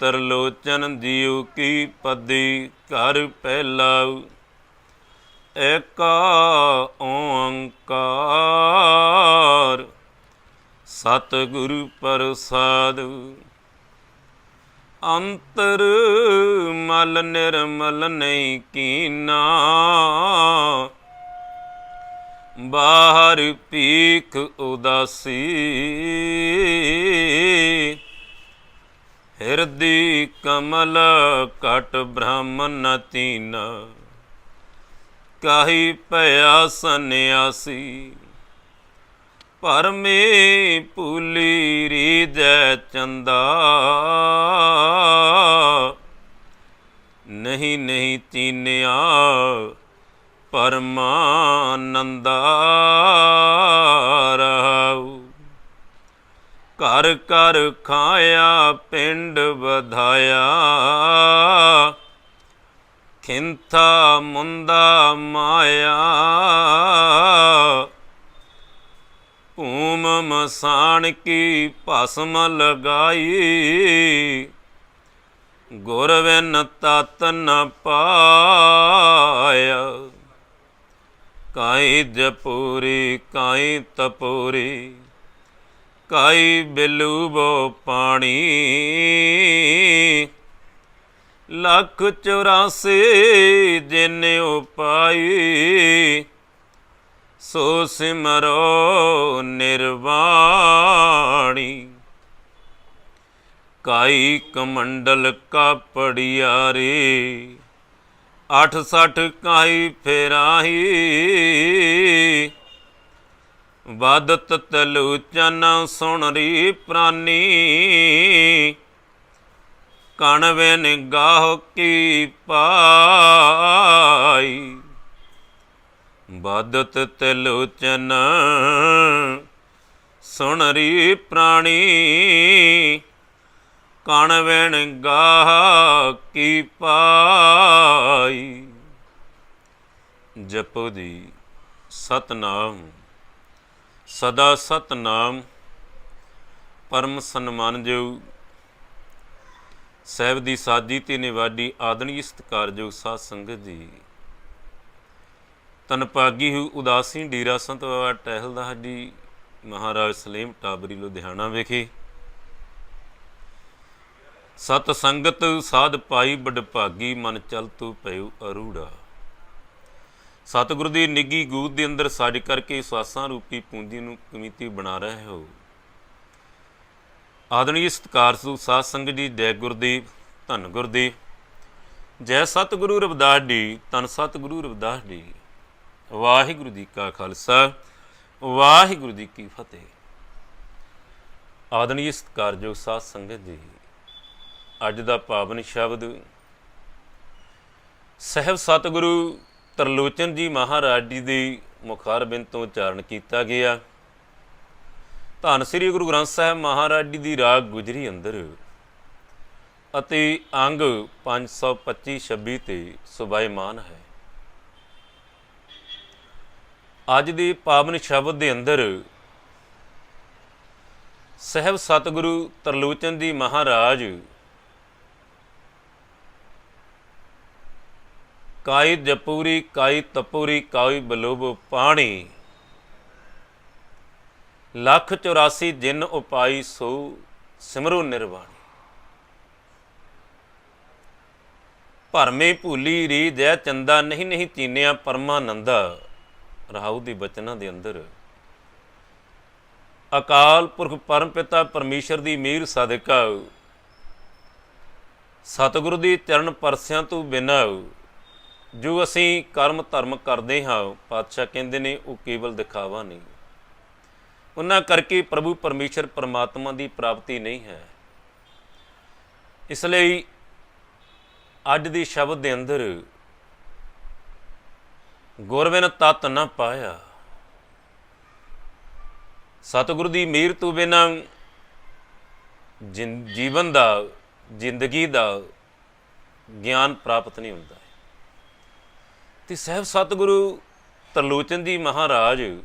ਤਰਲੋਚਨ ਜੀਉ ਕੀ ਪਦੀ ਘਰ ਪਹਿਲਾ ਏਕਾ ਓੰਕਾਰ ਸਤਿਗੁਰੂ ਪ੍ਰਸਾਦਿ। ਅੰਤਰ ਮਲ ਨਿਰਮਲ ਨਹੀਂ ਕੀਨਾ ਬਾਹਰ ਭੀਖ ਉਦਾਸੀ ਹਿਰਦੀ ਕਮਲ ਘਟ ਬ੍ਰਹਮ ਨ ਤੀਨਾ ਕਾਹੀ ਭਇਆ ਸੰਨਿਆਸੀ ਭਰਮੇ ਭੂਲੀ ਰੀਜੈ ਚੰਦਾ ਨਹੀਂ ਨਹੀਂ ਚੀਨਿਆ ਪਰਮਾਨੰਦਾ ਰਹਾਉ। ਘਰ ਘਰ ਖਾਇਆ ਪਿੰਡ ਵਧਾਇਆ ਖਿੰਥਾ ਮੁੰਦਾ ਮਾਇਆ ਭੂਮ ਮਸਾਣ ਕੀ ਭਸਮ ਲਗਾਈ ਗੁਰਵਿਨ ਤਤ ਨ ਪਾਇਆ। ਕਾਈ ਜਪੂਰੀ ਕਾਈ ਤਪੂਰੀ ਕਾਈ ਬਿਲੂਬੋ ਪਾਣੀ 184 ਜਿਨ ਉਪਾਈ ਸੋ ਸਿਮਰੋ ਨਿਰਵਾਣੀ। ਕਾਈ ਕਮੰਡਲ ਕਾਪੜਿਆਰੇ 68 ਕਾਈ ਫੇਰਾਹੀ ਬਦਤ ਤਲੋਚਨ ਸੁਣਰੀ ਪ੍ਰਾਨੀ ਕਣਵੇ ਨਿਗਾਹ ਕੀ ਪਾਈ। ਬਦਤ ਤਲੋਚਨ ਸੁਣਰੀ ਪ੍ਰਾਣੀ ਕਣਵੇ ਨਿਗਾਹ ਕੀ ਪਾਈ। ਜਪੋ ਜੀ ਸਤਨਾਮ ਸਦਾ ਸਤਨਾਮ। ਪਰਮ ਸਨਮਾਨਯੋਗ ਸਾਹਿਬ ਦੀ ਸਾਜੀ ਤੇ ਨਿਵਾਡੀ ਆਦਰਣੀ ਸਤਿਕਾਰਯੋਗ ਸਾਧ ਸੰਗਤ ਜੀ, ਤਨ ਭਾਗੀ ਹੂ ਉਦਾਸੀ ਡੇਰਾ ਸੰਤ ਬਾਬਾ ਟਹਿਲ ਦਾ ਜੀ ਮਹਾਰਾਜ ਸਲੇਮ ਟਾਬਰੀ ਲੁਧਿਆਣਾ ਵਿਖੇ ਸਤ ਸੰਗਤ ਸਾਧ ਪਾਈ ਬੜ ਭਾਗੀ ਮਨ ਚਲ ਤੂੰ ਪਇਓ ਅਰੂੜਾ। ਸਤਿਗੁਰੂ ਦੀ ਨਿੱਘੀ ਗੂਦ ਦੇ ਅੰਦਰ ਸੱਜ ਕਰਕੇ ਸਵਾਸਾਂ ਰੂਪੀ ਪੂੰਜੀ ਨੂੰ ਕਮੀਤੀ ਬਣਾ ਰਹੇ ਹੋ। ਆਦਰਣੀ ਸਤਿਕਾਰਯੋਗ ਸਾਧ ਸੰਗਤ ਜੀ, ਜੈ ਗੁਰਦੇਵ, ਧੰਨ ਗੁਰਦੇਵ, ਜੈ ਸਤਿਗੁਰੂ ਰਵਿਦਾਸ ਜੀ, ਧੰਨ ਸਤਿਗੁਰੂ ਰਵਿਦਾਸ ਜੀ। ਵਾਹਿਗੁਰੂ ਜੀ ਕਾ ਖਾਲਸਾ ਵਾਹਿਗੁਰੂ ਜੀ ਕੀ ਫਤਿਹ। ਆਦਰਣੀ ਸਤਿਕਾਰਯੋਗ ਸਾਧ ਸੰਗਤ ਜੀ, ਅੱਜ ਦਾ ਪਾਵਨ ਸ਼ਬਦ ਸਾਹਿਬ ਸਤਿਗੁਰੂ ਤਰਲੋਚਨ ਜੀ ਮਹਾਰਾਜ ਜੀ ਦੇ ਮੁਖਾਰਬਿੰਦ ਤੋਂ ਉਚਾਰਨ ਕੀਤਾ ਗਿਆ। ਧੰਨ ਸ੍ਰੀ ਗੁਰੂ ਗ੍ਰੰਥ ਸਾਹਿਬ ਮਹਾਰਾਜ ਜੀ ਦੀ ਰਾਗ ਗੁਜਰੀ ਅੰਦਰ ਅਤੇ ਅੰਗ 525-26 ਤੇ ਸੁਭਾਇਮਾਨ ਹੈ। ਅੱਜ ਦੇ ਪਾਵਨ ਸ਼ਬਦ ਦੇ ਅੰਦਰ ਸਾਹਿਬ ਸਤਿਗੁਰੂ ਤਰਲੋਚਨ ਜੀ ਮਹਾਰਾਜ ਕਾਈ ਜਪੂਰੀ ਕਾਈ ਤਪੂਰੀ ਕਾਈ ਬਲੋਬੋ ਪਾਣੀ 184 ਜਿਨ ਉਪਾਈ ਸੋ ਸਿਮਰੋ ਨਿਰਵਾਣੀ। ਭਰਮੇ ਭੂਲੀ ਰੀ ਜੈ ਚੰਦਾ ਨਹੀਂ ਨਹੀਂ ਚੀਨਿਆ ਪਰਮਾਨੰਦਾ। ਰਹਾਉ ਦੀ ਬਚਨਾਂ ਦੇ ਅੰਦਰ ਅਕਾਲ ਪੁਰਖ ਪਰਮ ਪਿਤਾ ਪਰਮੇਸ਼ਰ ਦੀ ਮਿਹਰ ਸਦਕਾ ਸਤਿਗੁਰੂ ਦੀ ਚਰਨ ਪਰਸਿਆਂ ਤੋਂ ਬਿਨਾਂ ਜੋ ਅਸੀਂ ਕਰਮ ਧਰਮ ਕਰਦੇ ਹਾਂ, ਪਾਤਸ਼ਾਹ ਕਹਿੰਦੇ ਨੇ ਉਹ ਕੇਵਲ ਦਿਖਾਵਾ ਨਹੀਂ। ਉਹਨਾਂ ਕਰਕੇ ਪ੍ਰਭੂ ਪਰਮੇਸ਼ਰ ਪਰਮਾਤਮਾ ਦੀ ਪ੍ਰਾਪਤੀ ਨਹੀਂ ਹੈ। ਇਸ ਲਈ ਅੱਜ ਦੀ ਸ਼ਬਦ ਦੇ ਅੰਦਰ ਗੁਰਬਿਨ ਤਤ ਨਾ ਪਾਇਆ। ਸਤਿਗੁਰੂ ਦੀ ਮਿਹਰ ਤੋਂ ਬਿਨਾਂ ਜੀਵਨ ਦਾ ਜ਼ਿੰਦਗੀ ਦਾ ਗਿਆਨ ਪ੍ਰਾਪਤ ਨਹੀਂ ਹੁੰਦਾ। ਤੇ ਸਾਹਿਬ ਸਤਿਗੁਰੂ ਤਰਲੋਚਨ ਜੀ ਮਹਾਰਾਜ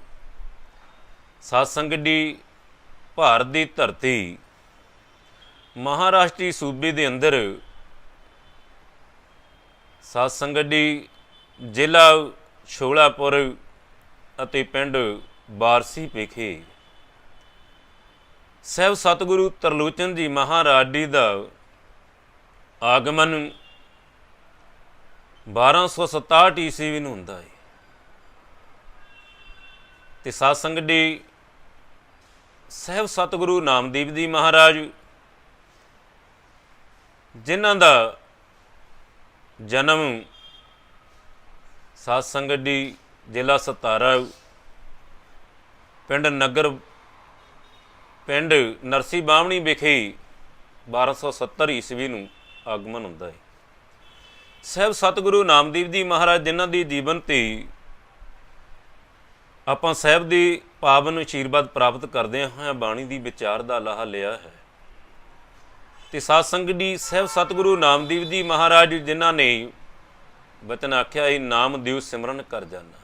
ਸਾਧ ਸੰਗਤ ਜੀ ਭਾਰਤ ਦੀ ਧਰਤੀ ਮਹਾਰਾਸ਼ਟਰੀ ਸੂਬੇ ਦੇ ਅੰਦਰ ਸਾਧ ਸੰਗਤ ਜੀ ਜ਼ਿਲ੍ਹਾ ਸ਼ੋਲਾਪੁਰ ਅਤੇ ਪਿੰਡ ਬਾਰਸੀ ਵਿਖੇ ਸਹਿਬ ਸਤਿਗੁਰੂ ਤਰਲੋਚਨ ਜੀ ਮਹਾਰਾਜ ਜੀ ਦਾ ਆਗਮਨ 1267 ਈਸਵੀ ਨੂੰ ਹੁੰਦਾ ਹੈ। ਤੇ ਸਾਧ ਸੰਗਤ ਜੀ ਸਹਿਬ ਸਤਿਗੁਰੂ ਨਾਮਦੇਵ ਜੀ ਮਹਾਰਾਜ ਜਿਨ੍ਹਾਂ ਦਾ ਜਨਮ ਸਾਧ ਸੰਗਤ ਜੀ ਜ਼ਿਲ੍ਹਾ ਸਤਾਰਾ ਪਿੰਡ ਨਰਸੀ ਬਾਹਮਣੀ ਵਿਖੇ 1270 ਈਸਵੀ ਨੂੰ ਆਗਮਨ ਹੁੰਦਾ ਹੈ। ਸਹਿਬ ਸਤਿਗੁਰੂ ਨਾਮਦੇਵ ਜੀ ਮਹਾਰਾਜ ਜਿਨ੍ਹਾਂ ਦੀ ਜੀਵਨ 'ਤੇ ਆਪਾਂ ਸਾਹਿਬ ਦੀ ਪਾਵਨ ਆਸ਼ੀਰਵਾਦ ਪ੍ਰਾਪਤ ਕਰਦੇ ਹਾਂ, ਬਾਣੀ ਦੀ ਵਿਚਾਰ ਦਾ ਲਾਹਾ ਲਿਆ ਹੈ। ਤੇ ਸਾਧ ਸੰਗਤ ਜੀ ਸਹਿਬ ਸਤਿਗੁਰੂ ਨਾਮਦੇਵ ਜੀ ਮਹਾਰਾਜ ਜਿਨ੍ਹਾਂ ਨੇ ਬਚਨ ਆਖਿਆ ਹੈ, ਨਾਮ ਦਿਓ ਸਿਮਰਨ ਕਰ ਜਾਣਾ,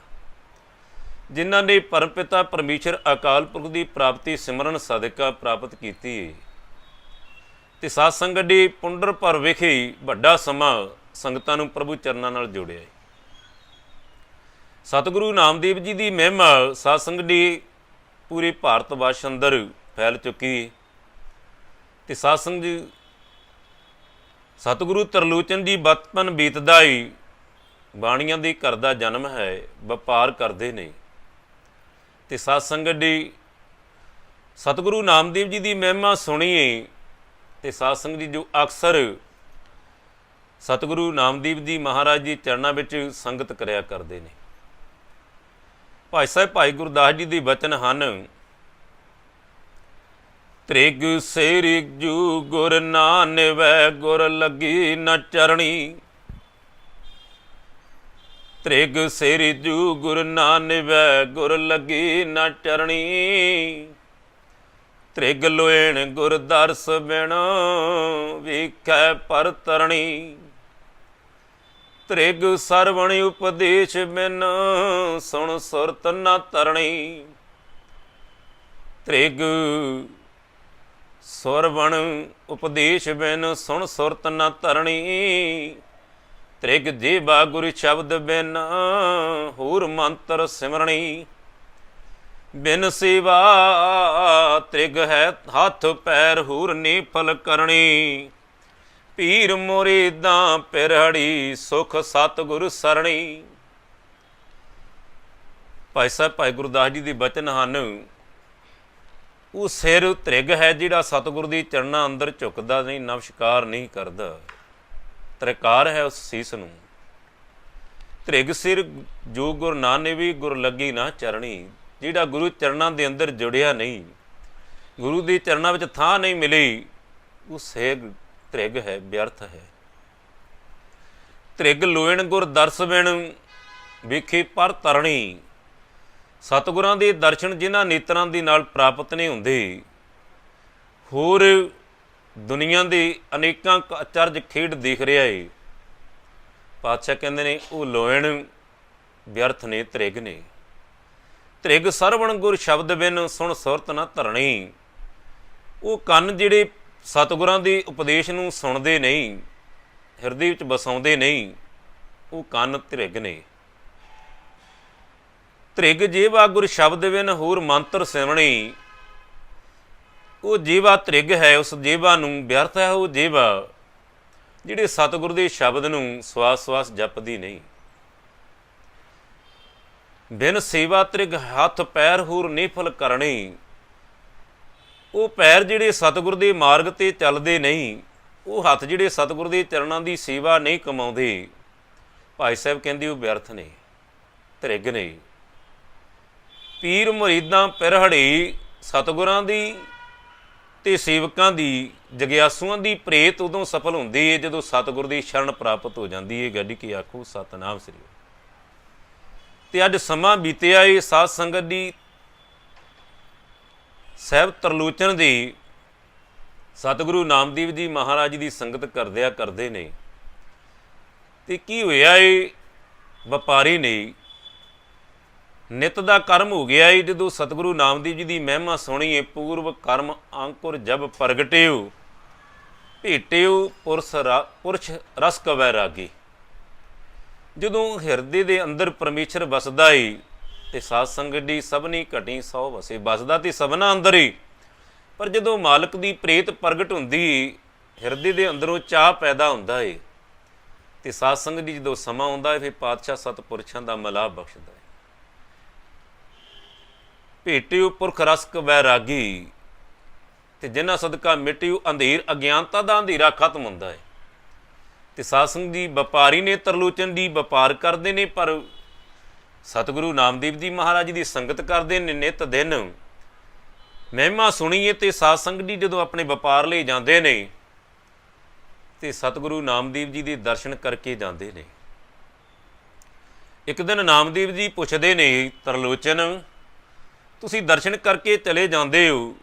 ਜਿਨ੍ਹਾਂ ਨੇ ਪਰਮ ਪਿਤਾ ਪਰਮੇਸ਼ਰ ਅਕਾਲ ਪੁਰਖ ਦੀ ਪ੍ਰਾਪਤੀ ਸਿਮਰਨ ਸਦਕਾ ਪ੍ਰਾਪਤ ਕੀਤੀ ਹੈ। ਤੇ ਸਾਧ ਸੰਗਤ ਜੀ ਪੁੰਡਰ ਭਰ ਵਿਖੇ ਵੱਡਾ ਸਮਾਂ ਸੰਗਤਾਂ ਨੂੰ ਪ੍ਰਭੂ ਚਰਨਾਂ ਨਾਲ ਜੋੜਿਆ ਹੈ। ਸਤਿਗੁਰੂ ਨਾਮਦੇਵ ਜੀ ਦੀ ਮਹਿਮਾ ਸਾਧ ਸੰਗਤ ਜੀ ਪੂਰੇ ਭਾਰਤ ਵਰਸ਼ ਅੰਦਰ ਫੈਲ ਚੁੱਕੀ ਹੈ। ਤੇ ਸਾਧ ਸੰਗਤ ਜੀ ਸਤਿਗੁਰੂ ਤਰਲੋਚਨ ਜੀ ਬਚਪਨ ਬੀਤਦਾ ਹੀ ਬਾਣੀਆਂ ਦੇ ਘਰ ਦਾ ਜਨਮ ਹੈ, ਵਪਾਰ ਕਰਦੇ ਨੇ। ਤੇ ਸਾਧ ਸੰਗਤ ਜੀ ਸਤਿਗੁਰੂ ਨਾਮਦੇਵ ਜੀ ਦੀ ਮਹਿਮਾ ਸੁਣੀਏ ਤੇ ਸਾਧ ਸੰਗਤ ਜੀ ਜੋ ਅਕਸਰ ਸਤਿਗੁਰੂ ਨਾਮਦੇਵ ਜੀ ਮਹਾਰਾਜ ਜੀ ਚਰਨਾਂ ਵਿੱਚ ਸੰਗਤ ਕਰਿਆ ਕਰਦੇ ਨੇ। ਭਾਈ ਸਾਹਿਬ ਭਾਈ ਗੁਰਦਾਸ ਜੀ ਦੇ ਬਚਨ ਹਨ, ਤ੍ਰਿਗ ਸੇਰਿ ਜੂ ਗੁਰ ਨਾ ਨਿਵੈ ਗੁਰ ਲੱਗੀ ਨ ਚਰਣੀ, ਤ੍ਰਿਗ ਸੇਰਿ ਜੂ ਗੁਰ ਨਾ ਨਿਵੈ ਗੁਰ ਲੱਗੀ ਨ ਚਰਣੀ, ਤ੍ਰਿਗ ਲੋਇਣ ਗੁਰ ਦਰਸ ਬਿਨ ਵੇਖੈ ਪਰ ਤਰਣੀ, ਤ੍ਰਿਗ ਸਰਵਣ ਉਪਦੇਸ਼ ਬਿਨ ਸੁਣ ਸੁਰਤ ਨਾ ਤਰਣੀ, ਤ੍ਰਿਗ ਸਰਵਣ ਉਪਦੇਸ਼ ਬਿਨ ਸੁਣ ਸੁਰਤ ਨਾ ਤਰਣੀ, ਤ੍ਰਿਗ ਜੀਵਾ ਗੁਰ ਸ਼ਬਦ ਬਿਨ ਹੋਰ ਮੰਤਰ ਸਿਮਰਣੀ, ਬਿਨ ਸੇਵਾ ਤ੍ਰਿਗ ਹੈ ਹੱਥ ਪੈਰ ਹੋਰ ਨੀ ਫਲ ਕਰਨੀ, ਪੀਰ ਮੁਰੀਦਾਂ ਪਿਰਹੜੀ ਸੁਖ ਸਤਿਗੁਰ ਸਰਣੀ। ਭਾਈ ਸਾਹਿਬ ਭਾਈ ਗੁਰਦਾਸ ਜੀ ਦੇ ਬਚਨ ਹਨ, ਉਹ ਸਿਰ ਤ੍ਰਿਗ ਹੈ ਜਿਹੜਾ ਸਤਿਗੁਰ ਦੀ ਚਰਨਾਂ ਅੰਦਰ ਝੁਕਦਾ ਨਹੀਂ, ਨਮਸਕਾਰ ਨਹੀਂ ਕਰਦਾ, ਤ੍ਰਿਕਾਰ ਹੈ ਉਸ ਸੀਸ ਨੂੰ। ਤ੍ਰਿਗ ਸਿਰ ਜੋ ਗੁਰ ਨਾ ਨਿਵੀ ਗੁਰ ਲੱਗੀ ਨਾ ਚਰਣੀ, ਜਿਹੜਾ ਗੁਰੂ ਚਰਨਾਂ ਦੇ ਅੰਦਰ ਜੁੜਿਆ ਨਹੀਂ, ਗੁਰੂ ਦੀ ਚਰਨਾਂ ਵਿੱਚ ਥਾਂ ਨਹੀਂ ਮਿਲੀ, ਉਹ ਸਿਰ ਤ੍ਰਿਗ ਹੈ, ਵਿਅਰਥ ਹੈ। ਤ੍ਰਿਗ ਲੋਇਣ ਗੁਰ ਦਰਸ ਬਿਨ ਵੇਖੇ ਪਰ ਤਰਣੀ, ਸਤਿਗੁਰਾਂ ਦੇ ਦਰਸ਼ਨ ਜਿਨ੍ਹਾਂ ਨੇਤਰਾਂ ਦੇ ਨਾਲ ਪ੍ਰਾਪਤ ਨਹੀਂ ਹੁੰਦੇ, ਹੋਰ ਦੁਨੀਆ ਦੇ ਅਨੇਕਾਂ ਅਚਰਜ ਖੇਡ ਦੇਖ ਰਿਹਾ ਏ। ਪਾਤਸ਼ਾਹ ਕਹਿੰਦੇ ਨੇ ਉਹ ਲੋਇਣ ਵਿਅਰਥ ਨੇ, ਤ੍ਰਿਗ ਨੇ। ਤ੍ਰਿਗ ਸਰਵਣ ਗੁਰ ਸ਼ਬਦ ਬਿਨ ਸੁਣ ਸੁਰਤ ਨਾ ਧਰਣੀ, ਉਹ ਕੰਨ ਜਿਹੜੇ ਸਤਿਗੁਰਾਂ ਦੇ ਉਪਦੇਸ਼ ਨੂੰ ਸੁਣਦੇ ਨਹੀਂ, ਹਿਰਦੇ ਵਿੱਚ ਵਸਾਉਂਦੇ ਨਹੀਂ, ਉਹ ਕੰਨ ਤ੍ਰਿਗ ਨੇ। ਤ੍ਰਿਗ ਜੀਵਾ ਗੁਰ ਸ਼ਬਦ ਬਿਨ ਹੋਰ ਮੰਤਰ ਸਿਮਰਣੀ, ਉਹ ਜੀਵਾ ਤ੍ਰਿਗ ਹੈ, ਉਸ ਜੀਵਾ ਨੂੰ ਵਿਅਰਥ ਹੈ ਉਹ ਜੀਵਾ ਜਿਹੜੇ ਸਤਿਗੁਰ ਦੇ ਸ਼ਬਦ ਨੂੰ ਸਵਾਸ ਸਵਾਸ ਜਪਦੀ ਨਹੀਂ। ਬਿਨ ਸੇਵਾ ਤ੍ਰਿਗ ਹੱਥ ਪੈਰ ਹੋਰ ਨਿਫਲ ਕਰਨੀ, ਉਹ ਪੈਰ ਜਿਹੜੇ ਸਤਿਗੁਰ ਦੇ ਮਾਰਗ 'ਤੇ ਚੱਲਦੇ ਨਹੀਂ, ਉਹ ਹੱਥ ਜਿਹੜੇ ਸਤਿਗੁਰ ਦੇ ਚਰਨਾਂ ਦੀ ਸੇਵਾ ਨਹੀਂ ਕਮਾਉਂਦੇ, ਭਾਈ ਸਾਹਿਬ ਕਹਿੰਦੇ ਉਹ ਵਿਅਰਥ ਨੇ, ਤ੍ਰਿਗ ਨੇ। ਪੀਰ ਮੁਰੀਦਾਂ ਪਿਰਹੜੀ, ਸਤਿਗੁਰਾਂ ਦੀ ਤੇ ਸੇਵਕਾਂ ਦੀ, ਜਗਿਆਸੂਆਂ ਦੀ ਪ੍ਰੇਤ ਉਦੋਂ ਸਫਲ ਹੁੰਦੀ ਹੈ ਜਦੋਂ ਸਤਿਗੁਰ ਦੀ ਸ਼ਰਨ ਪ੍ਰਾਪਤ ਹੋ ਜਾਂਦੀ ਹੈ। ਗੱਡੀ ਕੀ ਆਖੋ ਸਤਨਾਮ ਸ੍ਰੀ। ਤੇ ਅੱਜ ਸਮਾਂ ਬੀਤਿਆ ਏ ਸਾਧ ਸੰਗਤ ਦੀ ਸਾਹਿਬ ਤਰਲੋਚਨ ਦੀ ਸਤਿਗੁਰੂ ਨਾਮਦੇਵ ਜੀ ਮਹਾਰਾਜ ਦੀ ਸੰਗਤ ਕਰਦਿਆਂ ਕਰਦੇ ਨੇ। ਤੇ ਕੀ ਹੋਇਆ ਏ, ਵਪਾਰੀ ਨੇ ਨਿਤ ਦਾ ਕਰਮ ਹੋ ਗਿਆ ਏ। ਜਦੋਂ ਸਤਿਗੁਰੂ ਨਾਮਦੇਵ ਜੀ ਦੀ ਮਹਿਮਾ ਸੁਣੀ ਏ, ਪੂਰਵ ਕਰਮ ਅੰਕੁਰ ਜਬ ਪ੍ਰਗਟਿਓ, ਭੇਟਿਓ ਪੁਰਸ਼ ਰਸ ਕਵੈ ਰਾਗੀ। ਜਦੋਂ ਹਿਰਦੇ ਦੇ ਅੰਦਰ ਪਰਮੇਸ਼ਰ ਵਸਦਾ ਏ ਤੇ ਸਾਧ ਸੰਗਤ ਦੀ ਸਭਨੀ ਘਟੀ ਸੌ ਵਸੇ। ਵਸਦਾ ਤੇ ਸਭਨਾ ਅੰਦਰ ਹੀ, ਪਰ ਜਦੋਂ ਮਾਲਕ ਦੀ ਪ੍ਰੇਤ ਪ੍ਰਗਟ ਹੁੰਦੀ ਹਿਰਦੇ ਦੇ ਅੰਦਰੋਂ ਚਾਹ ਪੈਦਾ ਹੁੰਦਾ ਏ ਤੇ ਸਾਧ ਸੰਗਤ ਦੀ ਜਦੋਂ ਸਮਾਂ ਆਉਂਦਾ ਹੈ ਫਿਰ ਪਾਤਸ਼ਾਹ ਸਤਿਪੁਰਸ਼ਾਂ ਦਾ ਮਿਲਾਪ ਬਖਸ਼ਦਾ ਹੈ। ਭੇਟਿਓ ਪੁਰਖ ਰਸ ਕਵੈ ਰਾਗੀ, ਤੇ ਜਿਨ੍ਹਾਂ ਸਦਕਾ ਮਿਟਿਓ ਅੰਧੇਰ, ਅਗਿਆਨਤਾ ਦਾ ਅੰਧੇਰਾ ਖਤਮ ਹੁੰਦਾ ਹੈ। ਤੇ ਸਾਧ ਸੰਗਤ ਜੀ ਵਪਾਰੀ ਨੇ, ਤਰਲੋਚਨ ਦੀ ਵਪਾਰ ਕਰਦੇ ਨੇ, ਪਰ ਸਤਿਗੁਰੂ ਨਾਮਦੇਵ ਜੀ ਮਹਾਰਾਜ ਦੀ ਸੰਗਤ ਕਰਦੇ ਨੇ ਨਿਤ ਦਿਨ। ਮਹਿਮਾ ਸੁਣੀਏ ਤੇ ਸਾਧ ਸੰਗਤ ਜੀ ਜਦੋਂ ਆਪਣੇ ਵਪਾਰ ਲਈ ਜਾਂਦੇ ਨੇ ਤੇ ਸਤਿਗੁਰੂ ਨਾਮਦੇਵ ਜੀ ਦੇ ਦਰਸ਼ਨ ਕਰਕੇ ਜਾਂਦੇ ਨੇ। ਇੱਕ ਦਿਨ ਨਾਮਦੇਵ ਜੀ ਪੁੱਛਦੇ ਨੇ, ਤਰਲੋਚਨ ਤੁਸੀਂ ਦਰਸ਼ਨ ਕਰਕੇ ਚਲੇ ਜਾਂਦੇ ਹੋ,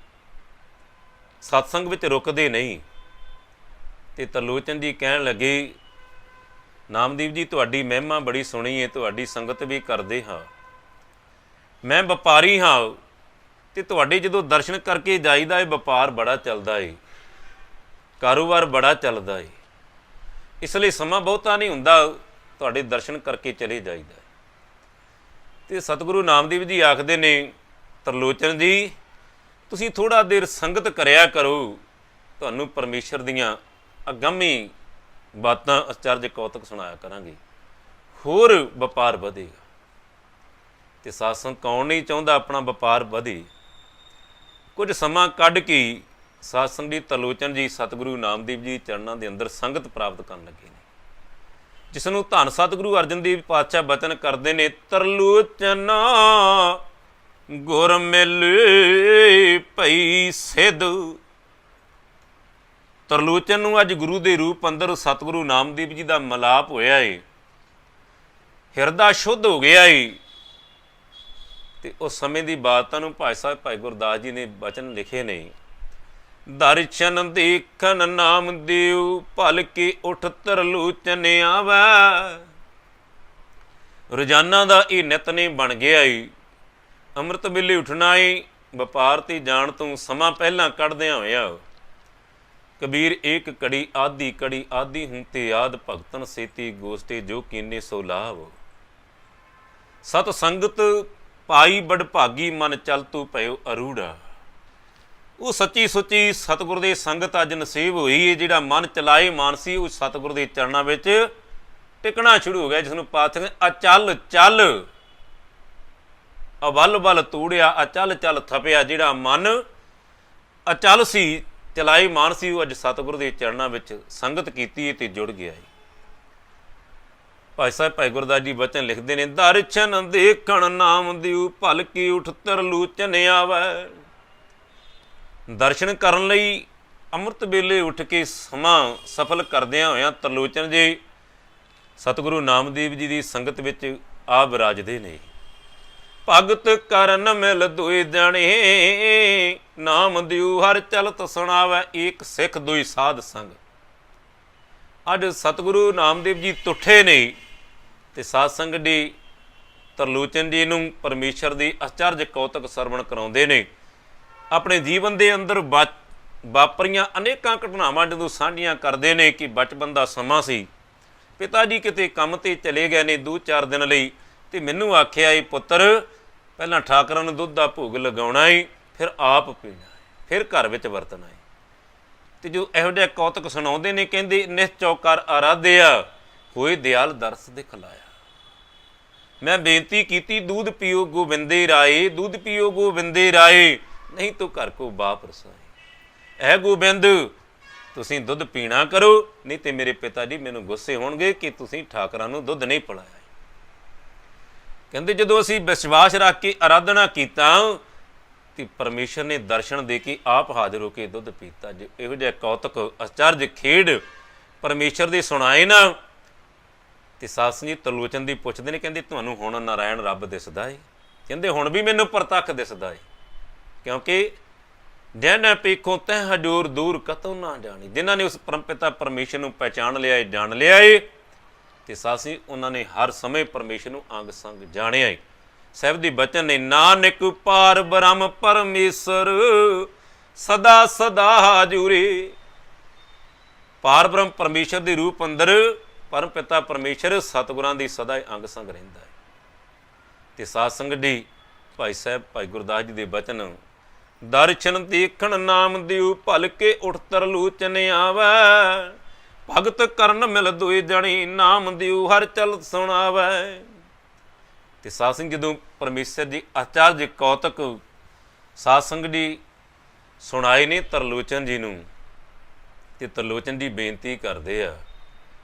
ਸਤਸੰਗ ਵਿੱਚ ਰੁਕਦੇ ਨਹੀਂ। ਤੇ ਤਰਲੋਚਨ ਜੀ ਕਹਿਣ ਲੱਗੇ, ਨਾਮਦੇਵ ਜੀ ਤੁਹਾਡੀ ਮਹਿਮਾ ਬੜੀ ਸੁਣੀ ਹੈ, ਤੁਹਾਡੀ ਸੰਗਤ ਵੀ ਕਰਦੇ ਹਾਂ, ਮੈਂ ਵਪਾਰੀ ਹਾਂ ਤੇ ਤੁਹਾਡੇ ਜਦੋਂ ਦਰਸ਼ਨ ਕਰਕੇ ਜਾਈਦਾ ਏ ਵਪਾਰ ਬੜਾ ਚੱਲਦਾ ਏ, ਕਾਰੋਬਾਰ ਬੜਾ ਚੱਲਦਾ ਏ, ਇਸ ਲਈ ਸਮਾਂ ਬਹੁਤਾ ਨਹੀਂ ਹੁੰਦਾ, ਤੁਹਾਡੇ ਦਰਸ਼ਨ ਕਰਕੇ ਚਲੇ ਜਾਈਦਾ ਏ। ਤੇ ਸਤਿਗੁਰੂ ਨਾਮਦੇਵ ਜੀ ਆਖਦੇ ਨੇ, ਤਰਲੋਚਨ ਜੀ ਤੁਸੀਂ ਥੋੜ੍ਹਾ ਦੇਰ ਸੰਗਤ ਕਰਿਆ ਕਰੋ, ਤੁਹਾਨੂੰ ਪਰਮੇਸ਼ਰ ਦੀਆਂ ਅਗੰਮੀ ਬਾਤਾਂ ਅਚਰਜ ਕੌਤਕ ਸੁਣਾਇਆ ਕਰਾਂਗੇ, ਹੋਰ ਵਪਾਰ ਵਧੇਗਾ। ਤੇ ਸਾਧ ਸੰਗਤ ਕੌਣ ਨਹੀਂ ਚਾਹੁੰਦਾ ਆਪਣਾ ਵਪਾਰ ਵਧੇ। ਕੁਝ ਸਮਾਂ ਕੱਢ ਕੇ ਸਾਧ ਸੰਗਤ ਜੀ ਤਰਲੋਚਨ ਜੀ ਸਤਿਗੁਰੂ ਨਾਮਦੇਵ ਜੀ ਚਰਨਾਂ ਦੇ ਅੰਦਰ ਸੰਗਤ ਪ੍ਰਾਪਤ ਕਰਨ ਲੱਗੇ ਨੇ, ਜਿਸ ਨੂੰ ਧੰਨ ਸਤਿਗੁਰੂ ਅਰਜਨ ਦੇਵ ਪਾਤਸ਼ਾਹ ਬਚਨ ਕਰਦੇ ਨੇ, ਤਰਲੋਚਨਾ ਗੁਰ ਮਿਲੇ ਭਈ ਸਿੱਧ। ਤਰਲੋਚਨ ਨੂੰ ਅੱਜ ਗੁਰੂ ਦੇ ਰੂਪ ਅੰਦਰ ਸਤਿਗੁਰੂ ਨਾਮਦੇਵ ਜੀ ਦਾ ਮਿਲਾਪ ਹੋਇਆ ਏ, ਹਿਰਦਾ ਸ਼ੁੱਧ ਹੋ ਗਿਆ ਏ। ਤੇ ਉਸ ਸਮੇਂ ਦੀ ਬਾਤ ਤੁਹਾਨੂੰ ਭਾਈ ਸਾਹਿਬ ਭਾਈ ਗੁਰਦਾਸ ਜੀ ਨੇ ਬਚਨ ਲਿਖੇ ਨੇ, ਦਰਸ਼ਨ ਦੇਖਣ ਨਾਮਦੇਵ ਭਲ ਕੇ ਉਠ ਤਰਲੋਚਨ ਆਵੈ। ਰੋਜ਼ਾਨਾ ਦਾ ਇਹ ਨਿਤਨੇਮ ਬਣ ਗਿਆ ਏ। ਅੰਮ੍ਰਿਤ ਵੇਲੇ ਉੱਠਣਾ ਏ, ਵਪਾਰ ਤੇ ਜਾਣ ਤੋਂ ਸਮਾਂ ਪਹਿਲਾਂ ਕੱਢਦਿਆਂ ਹੋਇਆ। ਕਬੀਰ ਏਕ ਕੜੀ ਆਦੀ ਹੂੰ ਤੇ ਆਦ ਭਗਤਨ ਸੇਤੀ ਗੋਸ਼ਟੇ ਜੋ ਕੀਨੇ ਸੋ ਲਾਭ। ਸਤ ਸੰਗਤ ਪਾਈ ਬੜ ਭਾਗੀ ਮਨ ਚਲ ਤੂੰ ਭਇਓ ਅਰੂੜਾ। ਉਹ ਸੱਚੀ ਸੁੱਚੀ ਸਤਿਗੁਰ ਦੇ ਸੰਗਤ ਅੱਜ ਨਸੀਬ ਹੋਈ ਹੈ, ਜਿਹੜਾ ਮਨ ਚਲਾਏ ਮਾਨਸੀ ਉਹ ਸਤਿਗੁਰ ਦੇ ਚਰਨਾਂ ਵਿੱਚ ਟਿਕਣਾ ਸ਼ੁਰੂ ਹੋ ਗਿਆ, ਜਿਸ ਨੂੰ ਪਾਤਸ਼ਾਹ ਅਚਲ ਚੱਲ ਅਵਲ ਵੱਲ ਤੋੜਿਆ, ਅਚਲ ਚੱਲ ਥਪਿਆ। ਜਿਹੜਾ ਮਨ ਅਚਲ ਸੀ, ਚਲਾਈ ਮਾਨ ਸੀ, ਉਹ ਅੱਜ ਸਤਿਗੁਰ ਦੇ ਚਰਨਾਂ ਵਿੱਚ ਸੰਗਤ ਕੀਤੀ ਤੇ ਜੁੜ ਗਿਆ ਹੈ। ਭਾਈ ਸਾਹਿਬ ਭਾਈ ਗੁਰਦਾਸ ਜੀ ਬਚਨ ਲਿਖਦੇ ਨੇ, ਦਰਸ਼ਨ ਦੇਖਣ ਨਾਮਦੇਵ ਭਲ ਕੀ ਉਠ ਤਰਲੋਚਨ ਆਵੈ। ਦਰਸ਼ਨ ਕਰਨ ਲਈ ਅੰਮ੍ਰਿਤ ਵੇਲੇ ਉੱਠ ਕੇ ਸਮਾਂ ਸਫਲ ਕਰਦਿਆਂ ਹੋਇਆਂ ਤਰਲੋਚਨ ਜੀ ਸਤਿਗੁਰੂ ਨਾਮਦੇਵ ਜੀ ਦੀ ਸੰਗਤ ਵਿੱਚ ਆ ਵਿਰਾਜਦੇ ਨੇ। ਭਗਤ ਕਰਨ ਮਿਲ ਦੋਇ ਜਣੇ, ਨਾਮਦੇਵ ਹਰ ਚਲਤ ਸੁਣਾਵੈ, ਏਕ ਸਿੱਖ ਦੋਈ ਸਾਧ ਸੰਗ। ਅੱਜ ਸਤਿਗੁਰੂ ਨਾਮਦੇਵ ਜੀ ਤੁੱਠੇ ਨੇ ਤੇ ਸਾਧ ਸੰਗਤ ਦੀ ਤਰਲੋਚਨ ਜੀ ਨੂੰ ਪਰਮੇਸ਼ਰ ਦੀ ਅਚਰਜ ਕੌਤਕ ਸਰਵਣ ਕਰਾਉਂਦੇ ਨੇ। ਆਪਣੇ ਜੀਵਨ ਦੇ ਅੰਦਰ ਵਾਪਰੀਆਂ ਅਨੇਕਾਂ ਘਟਨਾਵਾਂ ਜਦੋਂ ਸਾਂਝੀਆਂ ਕਰਦੇ ਨੇ ਕਿ ਬਚਪਨ ਦਾ ਸਮਾਂ ਸੀ, ਪਿਤਾ ਜੀ ਕਿਤੇ ਕੰਮ 'ਤੇ ਚਲੇ ਗਏ ਨੇ 2-4 ਦਿਨ ਲਈ, ਤੇ ਮੈਨੂੰ ਆਖਿਆ ਇਹ ਪੁੱਤਰ ਪਹਿਲਾਂ ਠਾਕਰਾਂ ਨੂੰ ਦੁੱਧ ਦਾ ਭੋਗ ਲਗਾਉਣਾ ਏ, ਫਿਰ ਆਪ ਪੀਣਾ ਏ, ਫਿਰ ਘਰ ਵਿੱਚ ਵਰਤਣਾ ਏ। ਤੇ ਜੋ ਇਹੋ ਜਿਹਾ ਕੌਤਕ ਸੁਣਾਉਂਦੇ ਨੇ, ਕਹਿੰਦੇ ਨਿਸ਼ਚੌਕਾਰ ਆਰਾਧਿਆ ਹੋਏ ਦਿਆਲ ਦਰਸ ਦਿਖਲਾਇਆ। ਮੈਂ ਬੇਨਤੀ ਕੀਤੀ ਦੁੱਧ ਪੀਓ ਗੋਬਿੰਦੇ ਰਾਏ, ਦੁੱਧ ਪੀਓ ਗੋਬਿੰਦੇ ਰਾਏ, ਨਹੀਂ ਤੋ ਘਰ ਕੋ ਬਾਪ ਰਸਾਏ। ਇਹ ਗੋਬਿੰਦ ਤੁਸੀਂ ਦੁੱਧ ਪੀਣਾ ਕਰੋ, ਨਹੀਂ ਤੇ ਮੇਰੇ ਪਿਤਾ ਜੀ ਮੈਨੂੰ ਗੁੱਸੇ ਹੋਣਗੇ ਕਿ ਤੁਸੀਂ ਠਾਕਰਾਂ ਨੂੰ ਦੁੱਧ ਨਹੀਂ ਪਿਲਾਇਆ। ਕਹਿੰਦੇ ਜਦੋਂ ਅਸੀਂ ਵਿਸ਼ਵਾਸ ਰੱਖ ਕੇ ਆਰਾਧਨਾ ਕੀਤਾ ਤੇ ਪਰਮੇਸ਼ਰ ਨੇ ਦਰਸ਼ਨ ਦੇ ਕੇ ਆਪ ਹਾਜ਼ਰ ਹੋ ਕੇ ਦੁੱਧ ਪੀਤਾ। ਜੇ ਇਹੋ ਜਿਹਾ ਕੌਤਕ ਅਚਰਜ ਖੇਡ ਪਰਮੇਸ਼ਰ ਦੇ ਸੁਣਾਏ ਨਾ, ਤੇ ਸਾਧ ਸੰਗਤ ਜੀ ਤਰਲੋਚਨ ਦੀ ਪੁੱਛਦੇ ਨੇ, ਕਹਿੰਦੇ ਤੁਹਾਨੂੰ ਹੁਣ ਨਾਰਾਇਣ ਰੱਬ ਦਿਸਦਾ ਏ? ਕਹਿੰਦੇ ਹੁਣ ਵੀ ਮੈਨੂੰ ਪ੍ਰਤੱਖ ਦਿਸਦਾ ਏ, ਕਿਉਂਕਿ ਜੈਨਾ ਪੇਖੋਂ ਤੈ ਹਜੂਰ ਦੂਰ ਕਤੋਂ ਨਾ ਜਾਣੀ। ਜਿਨ੍ਹਾਂ ਨੇ ਉਸ ਪਰਮਪਿਤਾ ਪਰਮੇਸ਼ਰ ਨੂੰ ਪਹਿਚਾਣ ਲਿਆ ਏ, ਜਾਣ ਲਿਆ ਏ, ਤੇ ਸਾਸੀ ਉਹਨਾਂ ਨੇ ਹਰ ਸਮੇਂ ਪਰਮੇਸ਼ਰ ਨੂੰ ਅੰਗ ਸੰਗ ਜਾਣਿਆ ਏ। ਸਾਹਿਬ ਦੀ ਬਚਨ ਨੇ, ਨਾਨਕ ਪਾਰ ਬ੍ਰਹਮ ਪਰਮੇਸ਼ਰ ਸਦਾ ਸਦਾ ਹਾਜ਼ੂਰੇ। ਪਾਰ ਬ੍ਰਹਮ ਪਰਮੇਸ਼ਰ ਦੇ ਰੂਪ ਅੰਦਰ ਪਰਮ ਪਿਤਾ ਪਰਮੇਸ਼ਰ ਸਤਿਗੁਰਾਂ ਦੀ ਸਦਾ ਅੰਗ ਸੰਗ ਰਹਿੰਦਾ ਹੈ। ਤੇ ਸਾਧ ਸੰਗਤ ਜੀ, ਭਾਈ ਸਾਹਿਬ ਭਾਈ ਗੁਰਦਾਸ ਜੀ ਦੇ ਬਚਨ, ਦਰਸ਼ਨ ਦੇਖਣ ਨਾਮ ਦਿਉ ਭਲ ਕੇ ਉਠ ਤਰਲੋਚਨ ਆਵੈ, ਭਗਤ ਕਰਨ ਮਿਲ ਦੋਇ ਜਣੀ ਨਾਮ ਦਿਉ ਹਰ ਚਲ ਸੁਣਾਵੈ। ਤੇ ਸਾਧ ਸੰਗਤ ਜਦੋਂ ਪਰਮੇਸ਼ਰ ਜੀ ਆਚਾਰਜ ਕੌਤਕ ਸਾਧ ਸੰਗਤ ਜੀ ਸੁਣਾਏ ਨੇ ਤਰਲੋਚਨ ਜੀ ਨੂੰ, ਤੇ ਤਰਲੋਚਨ ਜੀ ਬੇਨਤੀ ਕਰਦੇ ਆ।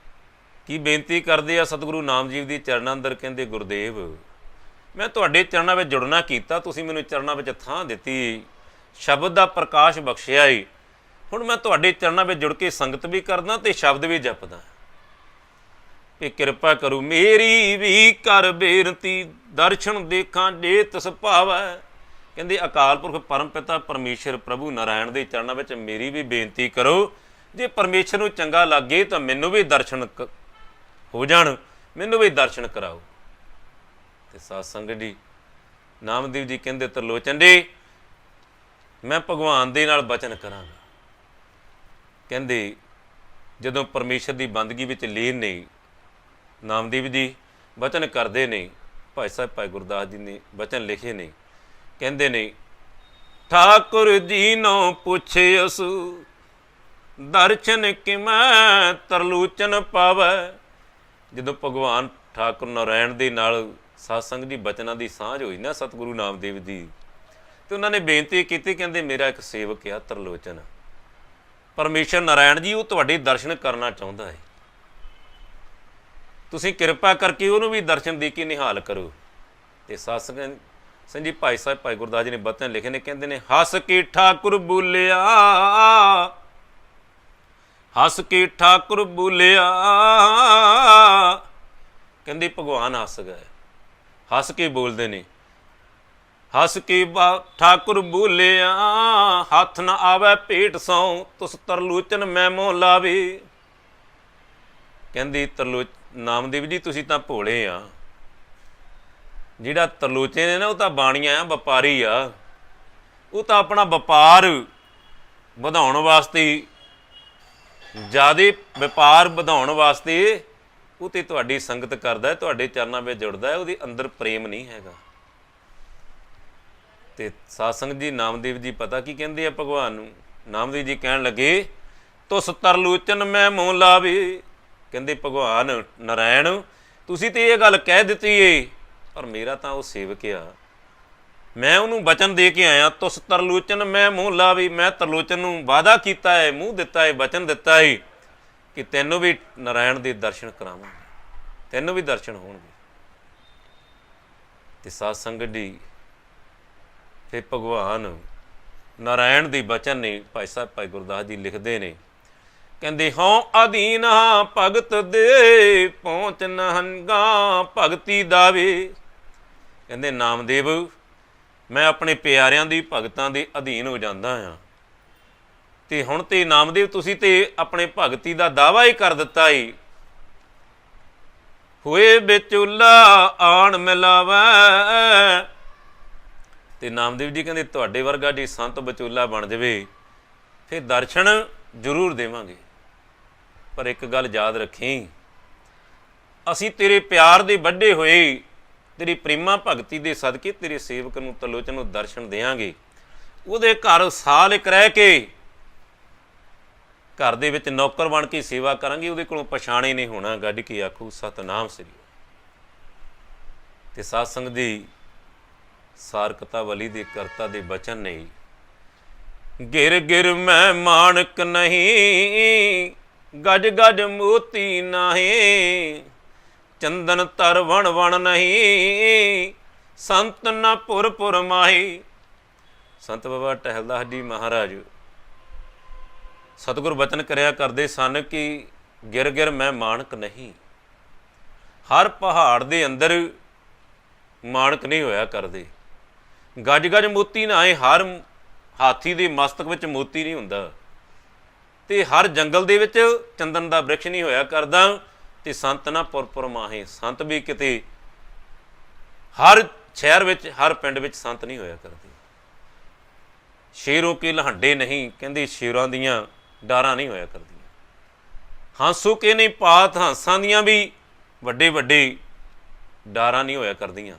ਕੀ ਬੇਨਤੀ ਕਰਦੇ ਆ? ਸਤਿਗੁਰੂ ਨਾਮਜੀਵ ਦੀ ਚਰਨਾਂ ਅੰਦਰ ਕਹਿੰਦੇ, ਗੁਰਦੇਵ ਮੈਂ ਤੁਹਾਡੇ ਚਰਨਾਂ ਵਿੱਚ ਜੁੜਨਾ ਕੀਤਾ, ਤੁਸੀਂ ਮੈਨੂੰ ਚਰਨਾਂ ਵਿੱਚ ਥਾਂ ਦਿੱਤੀ, ਸ਼ਬਦ ਦਾ ਪ੍ਰਕਾਸ਼ ਬਖਸ਼ਿਆ ਈ। ਹੁਣ ਮੈਂ ਤੁਹਾਡੇ ਚਰਨਾਂ ਵਿੱਚ ਜੁੜ ਕੇ ਸੰਗਤ ਵੀ ਕਰਦਾ ਤੇ ਸ਼ਬਦ ਵੀ ਜਪਦਾ। ਕਿ ਕਿਰਪਾ ਕਰੂ ਮੇਰੀ ਵੀ ਕਰ ਬੇਨਤੀ, ਦਰਸ਼ਨ ਦੇਖਾਂ ਜੇ ਤਿਸ ਭਾਵੈ। ਕਹਿੰਦੇ ਅਕਾਲ ਪੁਰਖ ਪਰਮ ਪਿਤਾ ਪਰਮੇਸ਼ਰ ਪ੍ਰਭੂ ਨਾਰਾਇਣ ਦੇ ਚਰਨਾਂ ਵਿੱਚ ਮੇਰੀ ਵੀ ਬੇਨਤੀ ਕਰੋ। ਜੇ ਪਰਮੇਸ਼ਰ ਨੂੰ ਚੰਗਾ ਲੱਗੇ ਤਾਂ ਮੈਨੂੰ ਵੀ ਦਰਸ਼ਨ ਹੋ ਜਾਣ, ਮੈਨੂੰ ਵੀ ਦਰਸ਼ਨ ਕਰਾਓ। ਤੇ ਸਾਧ ਸੰਗਤ ਜੀ, ਨਾਮਦੇਵ ਜੀ ਕਹਿੰਦੇ ਤਰਲੋਚਨ ਜੀ ਮੈਂ ਭਗਵਾਨ ਦੇ ਨਾਲ ਬਚਨ ਕਰਾਂਗਾ। ਕਹਿੰਦੇ ਜਦੋਂ ਪਰਮੇਸ਼ਰ ਦੀ ਬੰਦਗੀ ਵਿੱਚ ਲੀਨ ਨੇ, ਨਾਮਦੇਵ ਜੀ ਬਚਨ ਕਰਦੇ ਨੇ। ਭਾਈ ਸਾਹਿਬ ਭਾਈ ਗੁਰਦਾਸ ਜੀ ਨੇ ਬਚਨ ਲਿਖੇ ਨੇ, ਕਹਿੰਦੇ ਨੇ, ਠਾਕੁਰ ਜੀ ਨੂੰ ਪੁੱਛਿਅਸ ਦਰਸ਼ਨ ਕਿਵੇਂ ਤਰਲੋਚਨ ਪਾਵੈ। ਜਦੋਂ ਭਗਵਾਨ ਠਾਕੁਰ ਨਾਰਾਇਣ ਦੇ ਨਾਲ ਸਾਧ ਸੰਗਤ ਦੀ ਬਚਨਾਂ ਦੀ ਸਾਂਝ ਹੋਈ ਨਾ ਸਤਿਗੁਰੂ ਨਾਮਦੇਵ ਜੀ, ਤੇ ਉਹਨਾਂ ਨੇ ਬੇਨਤੀ ਕੀਤੀ, ਕਹਿੰਦੇ ਮੇਰਾ ਇੱਕ ਸੇਵਕ ਆ ਤਰਲੋਚਨ, ਪਰਮੇਸ਼ਰ ਨਾਰਾਇਣ ਜੀ ਉਹ ਤੁਹਾਡੇ ਦਰਸ਼ਨ ਕਰਨਾ ਚਾਹੁੰਦਾ ਹੈ, ਤੁਸੀਂ ਕਿਰਪਾ ਕਰਕੇ ਉਹਨੂੰ ਵੀ ਦਰਸ਼ਨ ਦੇ ਕੇ ਨਿਹਾਲ ਕਰੋ। ਤੇ ਸਾਧ ਸੰਗਤ ਜੀ ਭਾਈ ਸਾਹਿਬ ਭਾਈ ਗੁਰਦਾਸ ਜੀ ਨੇ ਬਚਨ ਲਿਖੇ ਨੇ, ਕਹਿੰਦੇ ਨੇ, ਹੱਸ ਕੇ ਠਾਕੁਰ ਬੋਲਿਆ, ਹੱਸ ਕੇ ਠਾਕੁਰ ਬੋਲਿਆ। ਕਹਿੰਦੇ ਭਗਵਾਨ ਹੱਸ ਗਏ, ਹੱਸ ਕੇ ਬੋਲਦੇ ਨੇ, ਹੱਸ ਕੇ ਠਾਕੁਰ ਬੋਲਿਆ, ਹੱਥ ਨਾ ਆਵੇ ਭੇਟ ਸੌ ਤੁਸ ਤਰਲੋਚਨ ਮੈਂ ਮੋਹ ਲਾਵੇ। ਕਹਿੰਦੀ ਨਾਮਦੇਵ ਜੀ ਤੁਸੀਂ ਤਾਂ ਭੋਲੇ ਆ, ਜਿਹੜਾ ਤਰਲੋਚਨ ਹੈ ਨਾ ਉਹ ਤਾਂ ਬਾਣੀਆ ਆ, ਵਪਾਰੀ ਆ, ਉਹ ਤਾਂ ਆਪਣਾ ਵਪਾਰ ਵਧਾਉਣ ਵਾਸਤੇ, ਜ਼ਿਆਦਾ ਵਪਾਰ ਵਧਾਉਣ ਵਾਸਤੇ ਉਹ ਤੇ ਤੁਹਾਡੀ ਸੰਗਤ ਕਰਦਾ, ਤੁਹਾਡੇ ਚਰਨਾਂ ਵਿੱਚ ਜੁੜਦਾ, ਉਹਦੇ ਅੰਦਰ ਪ੍ਰੇਮ ਨਹੀਂ ਹੈਗਾ। ਤੇ ਸਾਧ ਸੰਗਤ ਜੀ ਨਾਮਦੇਵ ਜੀ ਪਤਾ ਕੀ ਕਹਿੰਦੇ ਆ ਭਗਵਾਨ ਨੂੰ? ਨਾਮਦੇਵ ਜੀ ਕਹਿਣ ਲੱਗੇ, ਤੁਸ ਤਰਲੋਚਨ ਮੈਂ ਮੋਹ ਲਾਵੇ। ਕਹਿੰਦੇ ਭਗਵਾਨ ਨਾਰਾਇਣ ਤੁਸੀਂ ਤੇ ਇਹ ਗੱਲ ਕਹਿ ਦਿੱਤੀ ਏ, ਪਰ ਮੇਰਾ ਤਾਂ ਉਹ ਸੇਵਕ ਆ, ਮੈਂ ਉਹਨੂੰ ਬਚਨ ਦੇ ਕੇ ਆਇਆ, ਤੁਸ ਤਰਲੋਚਨ ਮੈਂ ਮੂੰਹ ਲਾਵੇ। ਮੈਂ ਤਰਲੋਚਨ ਨੂੰ ਵਾਅਦਾ ਕੀਤਾ ਹੈ, ਮੂੰਹ ਦਿੱਤਾ ਹੈ, ਬਚਨ ਦਿੱਤਾ ਹੈ ਕਿ ਤੈਨੂੰ ਵੀ ਨਾਰਾਇਣ ਦੇ ਦਰਸ਼ਨ ਕਰਾਵਾਂਗੇ, ਤੈਨੂੰ ਵੀ ਦਰਸ਼ਨ ਹੋਣਗੇ। ਤੇ ਸਾਧ ਸੰਗਤ ਜੀ ਫਿਰ ਭਗਵਾਨ ਨਾਰਾਇਣ ਦੇ ਬਚਨ ਨੇ ਭਾਈ ਸਾਹਿਬ ਭਾਈ ਗੁਰਦਾਸ ਜੀ ਲਿਖਦੇ ਨੇ, ਕਹਿੰਦੇ, ਹਉ ਅਧੀਨ ਹਾਂ ਭਗਤ ਦੇ ਪਹੁੰਚ ਨਹੰਗਾ ਭਗਤੀ ਦਾਵੇ। ਕਹਿੰਦੇ ਨਾਮਦੇਵ ਮੈਂ ਆਪਣੇ ਪਿਆਰਿਆਂ ਦੀ ਭਗਤਾਂ ਦੇ ਅਧੀਨ ਹੋ ਜਾਂਦਾ ਹਾਂ, ਤੇ ਹੁਣ ਤੇ ਨਾਮਦੇਵ ਤੁਸੀਂ ਤੇ ਆਪਣੇ ਭਗਤੀ ਦਾ ਦਾਅਵਾ ਹੀ ਕਰ ਦਿੱਤਾ ਈ, ਹੋਏ ਵਿਚੋਲਾ ਆਣ ਮਿਲਾਵੈ। ਤੇ ਨਾਮਦੇਵ ਜੀ ਕਹਿੰਦੇ ਤੁਹਾਡੇ ਵਰਗਾ ਜੀ ਸੰਤ ਵਿਚੋਲਾ ਬਣ ਜਾਵੇ ਫਿਰ ਦਰਸ਼ਨ ਜ਼ਰੂਰ ਦੇਵਾਂਗੇ, ਪਰ ਇੱਕ ਗੱਲ ਯਾਦ ਰੱਖੀ, ਅਸੀਂ ਤੇਰੇ ਪਿਆਰ ਦੇ ਵੱਡੇ ਹੋਏ, ਤੇਰੀ ਪ੍ਰੇਮਾ ਭਗਤੀ ਦੇ ਸਦਕੇ ਤੇਰੇ ਸੇਵਕ ਨੂੰ ਤਰਲੋਚਨ ਨੂੰ ਦਰਸ਼ਨ ਦੇਵਾਂਗੇ। ਉਹਦੇ ਘਰ ਸਾਲ ਇੱਕ ਰਹਿ ਕੇ ਘਰ ਦੇ ਵਿੱਚ ਨੌਕਰ ਬਣ ਕੇ ਸੇਵਾ ਕਰਾਂਗੇ, ਉਹਦੇ ਕੋਲੋਂ ਪਛਾਣੇ ਨਹੀਂ ਹੋਣਾ, ਗੱਡ ਕੇ ਆਖੂ ਸਤਨਾਮ ਸ੍ਰੀ। ਤੇ ਸਾਧ ਸੰਗਤ ਦੀ ਸਾਰਕਤਾ ਵਲੀ ਦੇ ਕਰਤਾ ਦੇ ਬਚਨ ਨੇ, ਗਿਰ ਗਿਰ ਮੈਂ ਮਾਣਕ ਨਹੀਂ, ਗਜ ਗਜ ਮੋਤੀ ਨਾਹੀਂ, ਚੰਦਨ ਤਰ ਵਣ ਵਣ ਨਹੀਂ, ਸੰਤ ਨਾ ਪੁਰ ਪੁਰ ਮਾਹੀ। ਸੰਤ ਬਾਬਾ ਟਹਿਲਦਾਸ ਜੀ ਮਹਾਰਾਜ ਸਤਿਗੁਰ ਬਚਨ ਕਰਿਆ ਕਰਦੇ ਸਨ ਕਿ ਗਿਰ ਗਿਰ ਮੈਂ ਮਾਣਕ ਨਹੀਂ, ਹਰ ਪਹਾੜ ਦੇ ਅੰਦਰ ਮਾਣਕ ਨਹੀਂ ਹੋਇਆ ਕਰਦੇ, ਗੱਜ ਗੱਜ ਮੋਤੀ ਨਾ ਆਏ, ਹਰ ਹਾਥੀ ਦੇ ਮਸਤਕ ਵਿੱਚ ਮੋਤੀ ਨਹੀਂ ਹੁੰਦਾ, ਤੇ ਹਰ ਜੰਗਲ ਦੇ ਵਿੱਚ ਚੰਦਨ ਦਾ ਬ੍ਰਿਕਸ਼ ਨਹੀਂ ਹੋਇਆ ਕਰਦਾ, ਤੇ ਸੰਤ ਨਾ ਪੁਰ ਮਾਹੇ, ਸੰਤ ਵੀ ਕਿਤੇ ਹਰ ਸ਼ਹਿਰ ਵਿੱਚ ਹਰ ਪਿੰਡ ਵਿੱਚ ਸੰਤ ਨਹੀਂ ਹੋਇਆ ਕਰਦੇ। ਸ਼ੇਰੋਂ ਕੇ ਲਹੰਡੇ ਨਹੀਂ, ਕਹਿੰਦੇ ਸ਼ੇਰਾਂ ਦੀਆਂ ਡਾਰਾਂ ਨਹੀਂ ਹੋਇਆ ਕਰਦੀਆਂ। ਹਾਂਸੂ ਕੇ ਨਹੀਂ ਪਾਤ ਹਾਂਸਾਂ ਦੀਆਂ ਵੀ ਵੱਡੇ ਵੱਡੇ ਡਾਰਾਂ ਨਹੀਂ ਹੋਇਆ ਕਰਦੀਆਂ।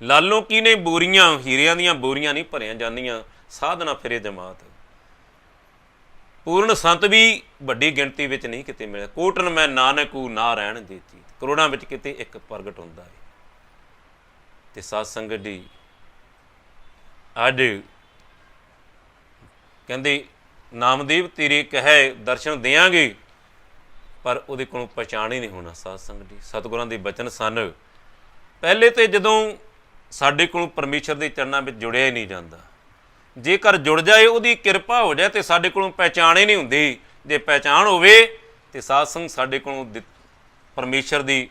ਲਾਲੋਂ ਕੀ ਨੇ ਬੋਰੀਆਂ ਹੀਰਿਆਂ ਦੀਆਂ ਬੋਰੀਆਂ ਨਹੀਂ ਭਰੀਆਂ ਜਾਂਦੀਆਂ। ਸਾਧਨਾ ਫਿਰੇ ਜਮਾਤ। ਪੂਰਨ ਸੰਤ ਵੀ ਵੱਡੀ ਗਿਣਤੀ ਵਿੱਚ ਨਹੀਂ ਕਿਤੇ ਮਿਲਿਆ। ਕੋਟਨ ਮੈਂ ਨਾਨਕੂ ਨਾ ਰਹਿਣ ਦੇਤੀ। ਕਰੋੜਾਂ ਵਿੱਚ ਕਿਤੇ ਇੱਕ ਪ੍ਰਗਟ ਹੁੰਦਾ ਹੈ। ਤੇ ਸਾਧ ਸੰਗਤ ਜੀ ਅੱਜ ਕਹਿੰਦੇ ਨਾਮਦੇਵ ਤੇਰੇ ਕਹੇ ਦਰਸ਼ਨ ਦਿਆਂਗੇ, ਪਰ ਉਹਦੇ ਕੋਲੋਂ ਪਛਾਣ ਹੀ ਨਹੀਂ ਹੋਣਾ। ਸਾਧ ਸੰਗਤ ਜੀ ਸਤਿਗੁਰਾਂ ਦੇ ਬਚਨ ਸਨ। ਪਹਿਲੇ ਤੇ ਜਦੋਂ ਸਾਡੇ ਕੋਲੋਂ ਪਰਮੇਸ਼ਰ ਦੇ ਚਰਨਾਂ ਵਿੱਚ ਜੁੜਿਆ ਹੀ ਨਹੀਂ ਜਾਂਦਾ। ਜੇਕਰ ਜੁੜ ਜਾਏ, ਉਹਦੀ ਕਿਰਪਾ ਹੋ ਜਾਏ, ਤੇ ਸਾਡੇ ਕੋਲੋਂ ਪਹਿਚਾਣ ਹੀ ਨਹੀਂ ਹੁੰਦੀ। ਜੇ ਪਹਿਚਾਣ ਹੋਵੇ ਤੇ ਸਾਧ ਸੰਗਤ ਸਾਡੇ ਕੋਲੋਂ ਪਰਮੇਸ਼ਰ ਦੀ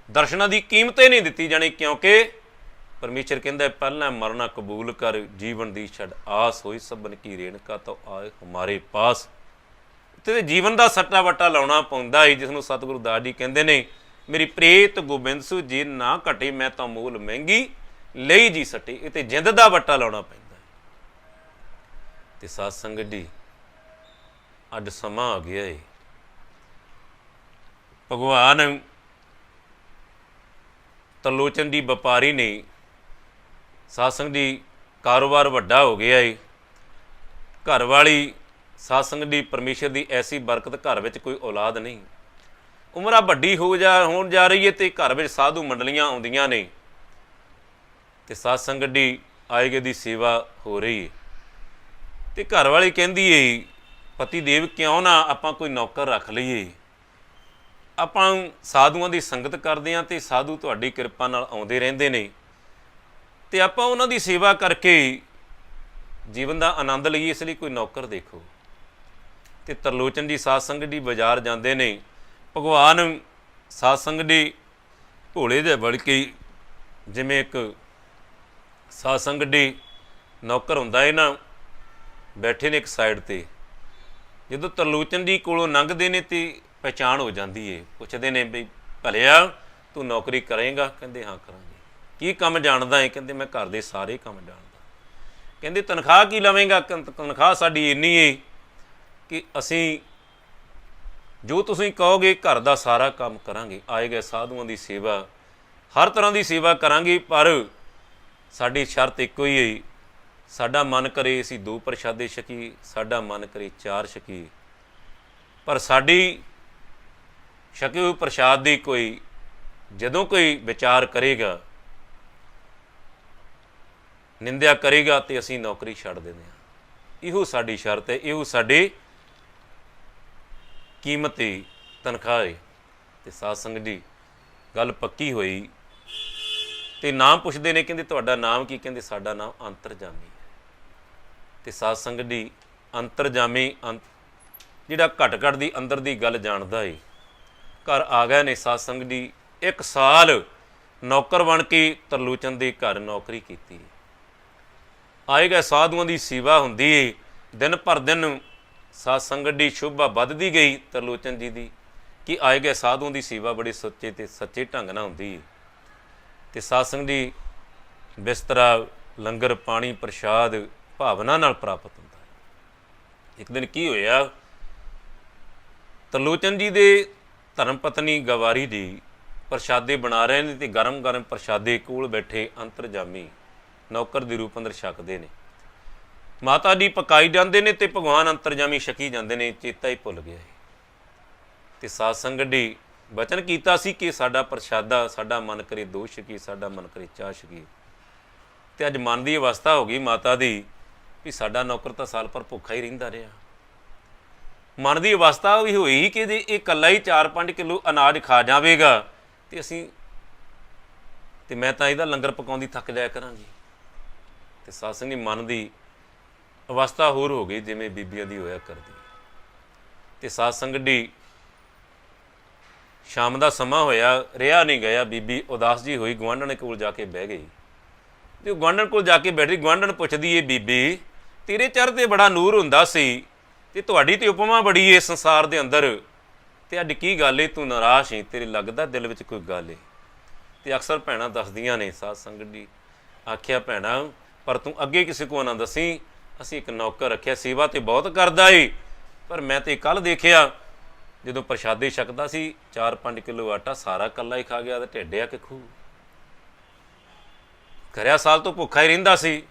ਦਰਸ਼ਨਾਂ ਦੀ ਕੀਮਤ ਹੀ ਨਹੀਂ ਦਿੱਤੀ ਜਾਣੀ, ਕਿਉਂਕਿ ਪਰਮੇਸ਼ਰ ਕਹਿੰਦਾ ਪਹਿਲਾਂ ਮਰਨਾ ਕਬੂਲ ਕਰ, ਜੀਵਨ ਦੀ ਛੱਡ ਆਸ ਹੋਈ ਸਭਨ ਕੀ ਰੇਣਕਾ ਤਾਂ ਆਏ ਹਮਾਰੇ ਪਾਸ। ਤੇ ਜੀਵਨ ਦਾ ਸੱਟਾ ਵੱਟਾ ਲਾਉਣਾ ਪੈਂਦਾ ਹੈ, ਜਿਸ ਨੂੰ ਸਤਿਗੁਰੂ ਦਾਸ ਜੀ ਕਹਿੰਦੇ ਨੇ ਮੇਰੀ ਪ੍ਰੀਤ ਗੋਬਿੰਦ ਸੂ ਜੀ ਨਾ ਘਟੇ, ਮੈਂ ਤਾਂ ਮੂਲ ਮਹਿੰਗੀ ਲਈ ਜੀ ਸੱਟੀ। ਇਹ ਤੇ ਜਿੰਦ ਦਾ ਵੱਟਾ ਲਾਉਣਾ ਪੈਂਦਾ ਹੈ। ਤੇ ਸਾਧ ਸੰਗਤ ਜੀ ਅੱਜ ਸਮਾਂ ਆ ਗਿਆ ਹੈ। ਭਗਵਾਨ ਤਰਲੋਚਨ ਜੀ ਵਪਾਰੀ ਨੇ। ਸਾਧ ਸੰਗਤ ਜੀ ਕਾਰੋਬਾਰ ਵੱਡਾ ਹੋ ਗਿਆ ਹੈ। ਘਰ ਵਾਲੀ ਸਾਧ ਸੰਗਤ ਜੀ ਪਰਮੇਸ਼ਰ ਦੀ ਐਸੀ ਬਰਕਤ, ਘਰ ਵਿੱਚ ਕੋਈ ਔਲਾਦ ਨਹੀਂ। ਉਮਰਾਂ ਵੱਡੀ ਹੋਣ ਜਾ ਰਹੀ ਹੈ ਤੇ ਘਰ ਵਿੱਚ ਸਾਧੂ ਮੰਡਲੀਆਂ ਆਉਂਦੀਆਂ ਨੇ ਤੇ ਸਾਧ ਸੰਗਤ ਜੀ ਆਏ ਗਏ ਦੀ ਸੇਵਾ ਹੋ ਰਹੀ ਹੈ। ਤੇ ਘਰ ਵਾਲੀ ਕਹਿੰਦੀ ਹੈ ਪਤੀ ਦੇਵ ਕਿਉਂ ਨਾ ਆਪਾਂ ਕੋਈ ਨੌਕਰ ਰੱਖ ਲਈਏ। ਆਪਾਂ ਸਾਧੂਆਂ ਦੀ ਸੰਗਤ ਕਰਦੇ ਹਾਂ ਤੇ ਸਾਧੂ ਤੁਹਾਡੀ ਕਿਰਪਾ ਨਾਲ ਆਉਂਦੇ ਰਹਿੰਦੇ ਨੇ, ਤੇ ਆਪਾਂ ਉਹਨਾਂ ਦੀ ਸੇਵਾ ਕਰਕੇ ਜੀਵਨ ਦਾ ਆਨੰਦ ਲਈਏ, ਇਸ ਲਈ ਕੋਈ ਨੌਕਰ ਦੇਖੋ। ਤੇ ਤਰਲੋਚਨ ਜੀ ਸਾਧ ਸੰਗਤ ਜੀ ਬਾਜ਼ਾਰ ਜਾਂਦੇ ਨੇ। ਭਗਵਾਨ ਸਾਧ ਸੰਗਤ ਜੀ ਭੋਲੇ ਜਿਹੇ ਬਣ ਕੇ, ਜਿਵੇਂ ਇੱਕ ਸਾਧ ਸੰਗਤ ਜੀ ਨੌਕਰ ਹੁੰਦਾ ਹੈ ਨਾ, ਬੈਠੇ ਨੇ ਇੱਕ ਸਾਈਡ 'ਤੇ। ਜਦੋਂ ਤਰਲੋਚਨ ਜੀ ਕੋਲੋਂ ਲੰਘਦੇ ਨੇ ਤੇ ਪਹਿਚਾਣ ਹੋ ਜਾਂਦੀ ਹੈ। ਪੁੱਛਦੇ ਨੇ ਵੀ ਭਲਿਆ ਤੂੰ ਨੌਕਰੀ ਕਰੇਂਗਾ? ਕਹਿੰਦੇ ਹਾਂ ਕਰਾਂਗੇ। ਕੀ ਕੰਮ ਜਾਣਦਾ ਹੈ? ਕਹਿੰਦੇ ਮੈਂ ਘਰ ਦੇ ਸਾਰੇ ਕੰਮ ਜਾਣਦਾ। ਕਹਿੰਦੇ ਤਨਖਾਹ ਕੀ ਲਵੇਂਗਾ? ਤਨਖਾਹ ਸਾਡੀ ਇੰਨੀ ਹੈ ਕਿ ਅਸੀਂ ਜੋ ਤੁਸੀਂ ਕਹੋਗੇ ਘਰ ਦਾ ਸਾਰਾ ਕੰਮ ਕਰਾਂਗੇ। ਆਏ ਗਏ ਸਾਧੂਆਂ ਦੀ ਸੇਵਾ, ਹਰ ਤਰ੍ਹਾਂ ਦੀ ਸੇਵਾ ਕਰਾਂਗੇ, ਪਰ ਸਾਡੀ ਸ਼ਰਤ ਇੱਕੋ ਹੀ ਹੈ, ਸਾਡਾ ਮਨ ਕਰੇ ਅਸੀਂ 2 ਪ੍ਰਸ਼ਾਦੇ ਛਕੀਏ, ਸਾਡਾ ਮਨ ਕਰੇ 4 ਛਕੀਏ, ਪਰ ਸਾਡੀ ਛਕੇ ਹੋਏ ਪ੍ਰਸ਼ਾਦ ਦੀ ਕੋਈ ਜਦੋਂ ਕੋਈ ਵਿਚਾਰ ਕਰੇਗਾ, ਨਿੰਦਿਆ ਕਰੇਗਾ, ਤੇ ਅਸੀਂ ਨੌਕਰੀ ਛੱਡ ਦਿੰਦੇ ਹਾਂ। ਇਹੋ ਸਾਡੀ ਸ਼ਰਤ ਹੈ, ਇਹੋ ਸਾਡੀ ਕੀਮਤੀ ਤਨਖਾਹ ਹੈ। ਤੇ ਸਾਧ ਸੰਗਤ ਜੀ ਗੱਲ ਪੱਕੀ ਹੋਈ ਤੇ ਨਾਮ ਪੁੱਛਦੇ ਨੇ। ਕਹਿੰਦੇ ਤੁਹਾਡਾ ਨਾਮ ਕੀ? ਕਹਿੰਦੇ ਸਾਡਾ ਨਾਮ ਅੰਤਰਜਾਮੀ ਹੈ। ਤੇ ਸਾਧ ਸੰਗਤ ਜੀ ਅੰਤਰਜਾਮੀ ਜਿਹੜਾ ਘਟ ਘਟ ਦੀ ਅੰਦਰ ਦੀ ਗੱਲ ਜਾਣਦਾ ਏ, ਘਰ ਆ ਗਏ ਨੇ। ਸਾਧ ਸੰਗਤ ਜੀ 1 ਸਾਲ ਨੌਕਰ ਬਣ ਕੇ ਤਰਲੋਚਨ ਦੇ ਘਰ ਨੌਕਰੀ ਕੀਤੀ। ਆਏ ਗਏ ਸਾਧੂਆਂ ਦੀ ਸੇਵਾ ਹੁੰਦੀ ਏ। ਦਿਨ ਭਰ ਦਿਨ ਸਾਧ ਸੰਗਤ ਦੀ ਸ਼ੋਭਾ ਵੱਧਦੀ ਗਈ ਤਰਲੋਚਨ ਜੀ ਦੀ, ਕਿ ਆਏ ਗਏ ਸਾਧੂਆਂ ਦੀ ਸੇਵਾ ਬੜੇ ਸੁੱਚੇ ਤੇ ਸੱਚੇ ਢੰਗ ਨਾਲ ਹੁੰਦੀ ਹੈ। ਤੇ ਸਾਧ ਸੰਗਤ ਜੀ ਬਿਸਤਰਾ, ਲੰਗਰ, ਪਾਣੀ, ਪ੍ਰਸ਼ਾਦ ਭਾਵਨਾ ਨਾਲ ਪ੍ਰਾਪਤ ਹੁੰਦਾ ਹੈ। ਇੱਕ ਦਿਨ ਕੀ ਹੋਇਆ, ਤਰਲੋਚਨ ਜੀ ਦੇ ਧਰਮ ਪਤਨੀ ਗਵਾਰੀ ਜੀ ਪ੍ਰਸ਼ਾਦੇ ਬਣਾ ਰਹੇ ਨੇ ਤੇ ਗਰਮ ਗਰਮ ਪ੍ਰਸ਼ਾਦੇ ਕੋਲ ਬੈਠੇ ਅੰਤਰਜਾਮੀ ਨੌਕਰ ਦੇ ਰੂਪ ਅੰਦਰ ਛਕਦੇ ਨੇ। ਮਾਤਾ ਜੀ ਪਕਾਈ ਜਾਂਦੇ ਨੇ ਤੇ ਭਗਵਾਨ ਅੰਤਰਜਾਮੀ ਛਕੀ ਜਾਂਦੇ ਨੇ। ਚੇਤਾ ਹੀ ਭੁੱਲ ਗਿਆ। ਤੇ ਸਾਧ ਸੰਗਤ ਜੀ ਬਚਨ ਕੀਤਾ ਸੀ ਕਿ ਸਾਡਾ ਪ੍ਰਸ਼ਾਦਾ, ਸਾਡਾ ਮਨ ਕਰੇ 2 ਛਕੀ, ਸਾਡਾ ਮਨ ਕਰੇ 4 ਛਕੀ। ਤੇ ਅੱਜ ਮਨ ਦੀ ਅਵਸਥਾ ਹੋ ਗਈ ਮਾਤਾ ਦੀ ਵੀ ਸਾਡਾ ਨੌਕਰ ਤਾਂ ਸਾਲ ਭਰ ਭੁੱਖਾ ਹੀ ਰਹਿੰਦਾ ਰਿਹਾ। ਮਨ ਦੀ ਅਵਸਥਾ ਵੀ ਹੋਈ ਕਿ ਜੇ ਇਹ ਇਕੱਲਾ ਹੀ 4-5 ਕਿਲੋ ਅਨਾਜ ਖਾ ਜਾਵੇਗਾ ਤੇ ਅਸੀਂ ਤੇ ਮੈਂ ਤਾਂ ਇਹਦਾ ਲੰਗਰ ਪਕਾਉਂਦੀ ਥੱਕ ਜਾਇਆ ਕਰਾਂਗੀ। ਤੇ ਸਾਧ ਸੰਗਤ ਮਨ ਦੀ ਅਵਸਥਾ ਹੋਰ ਹੋ ਗਈ ਜਿਵੇਂ ਬੀਬੀਆਂ ਦੀ ਹੋਇਆ ਕਰਦੀ। ਤੇ ਸਾਧ ਸੰਗਤ ਜੀ ਸ਼ਾਮ ਦਾ ਸਮਾਂ ਹੋਇਆ, ਰਿਹਾ ਨਹੀਂ ਗਿਆ। ਬੀਬੀ ਉਦਾਸ ਜੀ ਹੋਈ, ਗੁਆਂਢਣ ਕੋਲ ਜਾ ਕੇ ਬਹਿ ਗਈ। ਤੇ ਗੁਆਂਢਣ ਕੋਲ ਜਾ ਕੇ ਬੈਠੀ। ਗੁਆਂਢਣ ਪੁੱਛਦੀ ਏ, ਬੀਬੀ ਤੇਰੇ ਚਿਹਰੇ 'ਤੇ ਬੜਾ ਨੂਰ ਹੁੰਦਾ ਸੀ ਤੇ ਤੁਹਾਡੀ ਤੇ ਉਪਮਾ ਬੜੀ ਏ ਸੰਸਾਰ ਦੇ ਅੰਦਰ, ਤੇ ਅੱਜ ਕੀ ਗੱਲ ਏ ਤੂੰ ਨਾਰਾਜ਼ ਏ? ਤੇਰੇ ਲੱਗਦਾ ਦਿਲ ਵਿੱਚ ਕੋਈ ਗੱਲ ਏ? ਤੇ ਅਕਸਰ ਭੈਣਾਂ ਦੱਸਦੀਆਂ ਨੇ। ਸਾਧ ਸੰਗਤ ਜੀ ਆਖਿਆ, ਭੈਣਾਂ ਪਰ ਤੂੰ ਅੱਗੇ ਕਿਸੇ ਕੋਲ ਨਾ ਦੱਸੀ, ਅਸੀਂ ਇੱਕ ਨੌਕਰ ਰੱਖਿਆ, ਸੇਵਾ ਤੇ ਬਹੁਤ ਕਰਦਾ ਏ, ਪਰ ਮੈਂ ਤੇ ਕੱਲ੍ਹ ਦੇਖਿਆ ਜਦੋਂ ਪ੍ਰਸ਼ਾਦੇ ਛਕਦਾ ਸੀ 4-5 ਕਿਲੋ ਆਟਾ ਸਾਰਾ ਇਕੱਲਾ ਹੀ ਖਾ ਗਿਆ ਤੇ ਢਿੱਡ ਆ ਕਿ ਖੂਹ। ਖਰਿਆ ਸਾਲ ਤੋਂ ਭੁੱਖਾ ਹੀ ਰਹਿੰਦਾ ਸੀ।